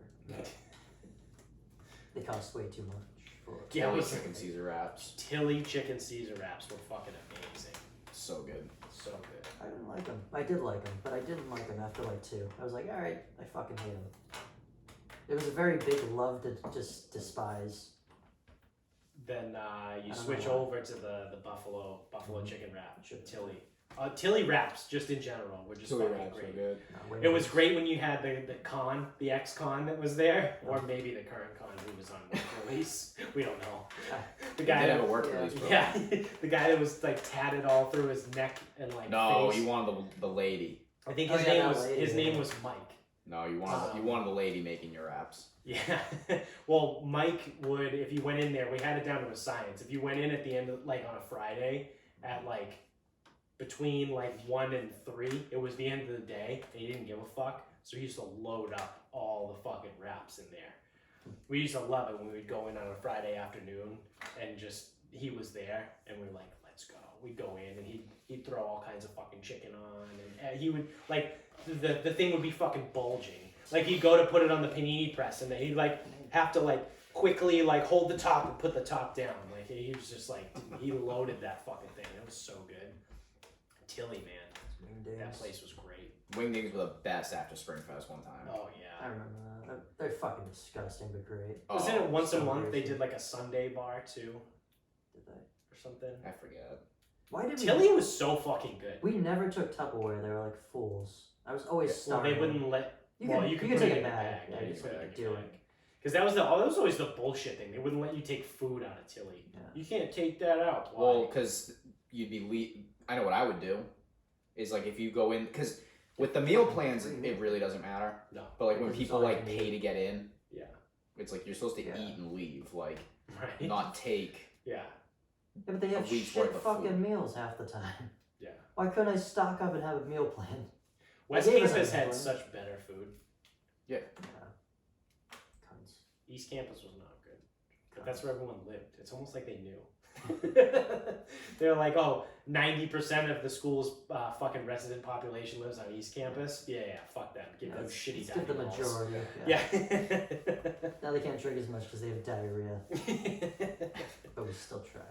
They cost way too much for. Yeah, Those we- chicken Caesar wraps, Tilly chicken Caesar wraps were fucking amazing. so good. So good. I didn't like them. I did like them, but I didn't like them after like two. I was like, all right, I fucking hate them. It was a very big love to just despise. Then you I don't switch know why. over to the buffalo chicken wrap, Sure. Tilly. Tilly wraps, just in general, were just Chili fucking wraps are great. good. It was great when you had the ex-con that was there, or maybe the current con who was on work release. We don't know. The They guy did that, have a work yeah. release, bro. yeah, the guy that was like tatted all through his neck and like No, face. you wanted the lady. I think Oh, his yeah, name that was lady, his name yeah. was Mike. No, you wanted the lady making your wraps. Yeah. Well, Mike would, if you went in there, we had it down to a science. If you went in at the end of, like on a Friday at like between like 1 and 3, it was the end of the day and he didn't give a fuck. So he used to load up all the fucking wraps in there. We used to love it when we would go in on a Friday afternoon and just, he was there and we were like, let's go. We'd go in and he'd throw all kinds of fucking chicken on and he would like, the thing would be fucking bulging. Like he'd go to put it on the panini press and then he'd like have to like quickly like hold the top and put the top down. Like he was just like, he loaded that fucking thing. It was so good. Tilly, man, that place was great. Wingdings were the best after Springfest one time. Oh I yeah. remember that. They're fucking disgusting, but great. Wasn't it once a so month they greasy. did like a Sunday bar too Did they? or something? I forget. Why did Tilly was so fucking good. we never took Tupperware? They were like fools. I was always Well, starving. they wouldn't let. You well, can, you could can put take it a in a bag. bag. Yeah, Yeah, you you can could do do it. it. Because that was always the bullshit thing. They wouldn't let you take food out of Tilly. Yeah. You can't take that out. Why? Well, because you'd be I know what I would do is like if you go in because with the meal plans it really doesn't matter. No. But like when Because it's people all like you need. pay to get in, Yeah. it's like you're supposed to Yeah. eat and leave, like Right. not take. Yeah. Yeah, but they have week's shit worth of fucking food. meals half the time. Yeah. Why couldn't I stock up and have a meal plan? West gave us Campus a had plan. such better food. Yeah. Cunts. East Campus was not good. But that's where everyone lived. It's almost like they knew. They're like, oh, 90% of the school's fucking resident population lives on East Campus. Yeah, fuck them. Give them shitty Give the dining halls. majority. Yeah. Now they can't drink as much because they have diarrhea. But we still tried.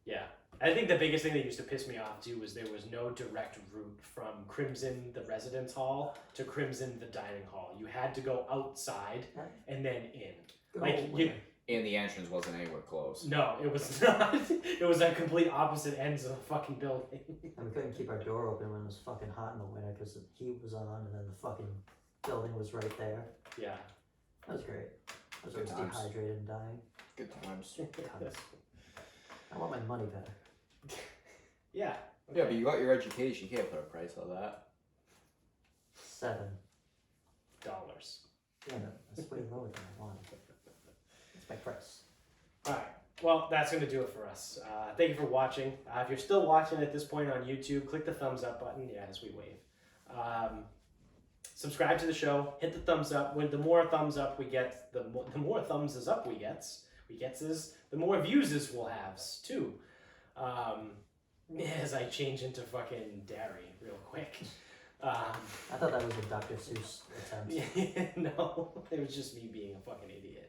Yeah. I think the biggest thing that used to piss me off too was there was no direct route from Crimson, the residence hall, to Crimson, the dining hall. You had to go outside and then in. Good Like, old you, winter. And the entrance wasn't anywhere close. no, it was not. It was at complete opposite ends of the fucking building. And we couldn't keep our door open when it was fucking hot in the winter because the heat was on and then the fucking building was right there. Yeah. That was great. I was Good always times. dehydrated and dying. Good times. Cunts. I want my money back. Yeah. Yeah, but you got your education. You can't put a price on that. $7. Yeah, no, that's way lower than I wanted. That's my price. Alright. Well, that's going to do it for us. Thank you for watching. If you're still watching at this point on YouTube, click the thumbs up button. Yeah, as we wave. Subscribe to the show. Hit the thumbs up. When the more thumbs up we get, the more thumbs is up we gets. The more views is we'll have too. As I change into fucking dairy real quick. I thought that was a Dr. Seuss attempt. No, it was just me being a fucking idiot.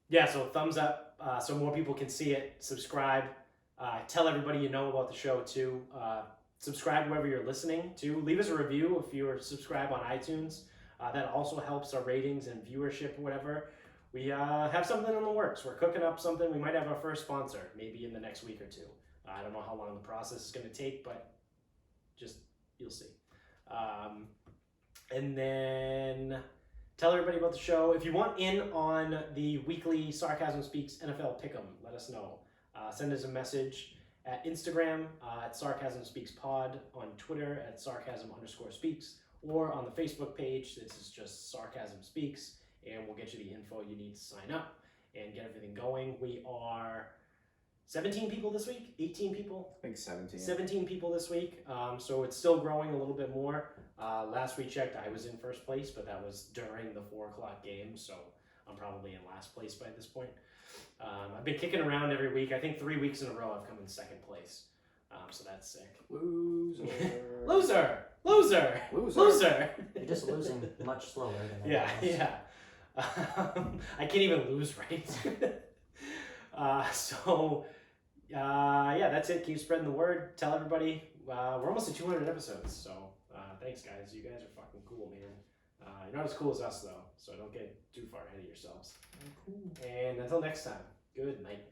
Yeah, so thumbs up so more people can see it. Subscribe. Tell everybody you know about the show too. Subscribe wherever you're listening to. Leave us a review if you're subscribed on iTunes. That also helps our ratings and viewership or whatever. We have something in the works. We're cooking up something. We might have our first sponsor maybe in the next week or two. I don't know how long the process is going to take, but just you'll see. And then tell everybody about the show. If you want in on the weekly Sarcasm Speaks NFL Pick'em, let us know. Send us a message at Instagram at Sarcasm Speaks Pod, on Twitter at Sarcasm_Speaks, or on the Facebook page. This is just Sarcasm Speaks, and we'll get you the info you need to sign up and get everything going. We are 17 people this week, 18 people. I think 17. 17 people this week, so it's still growing a little bit more. Last we checked, I was in first place, but that was during the 4 o'clock game, so I'm probably in last place by this point. I've been kicking around every week. I think 3 weeks in a row I've come in second place, so that's sick. Loser. Loser! Loser! Loser. Loser! You're just losing much slower than Yeah, everyone else. yeah. I can't even lose right. Yeah, that's it. Keep spreading the word. Tell everybody. We're almost at 200 episodes, so thanks, guys. You guys are fucking cool, man. You're not as cool as us, though, so don't get too far ahead of yourselves. And until next time, good night.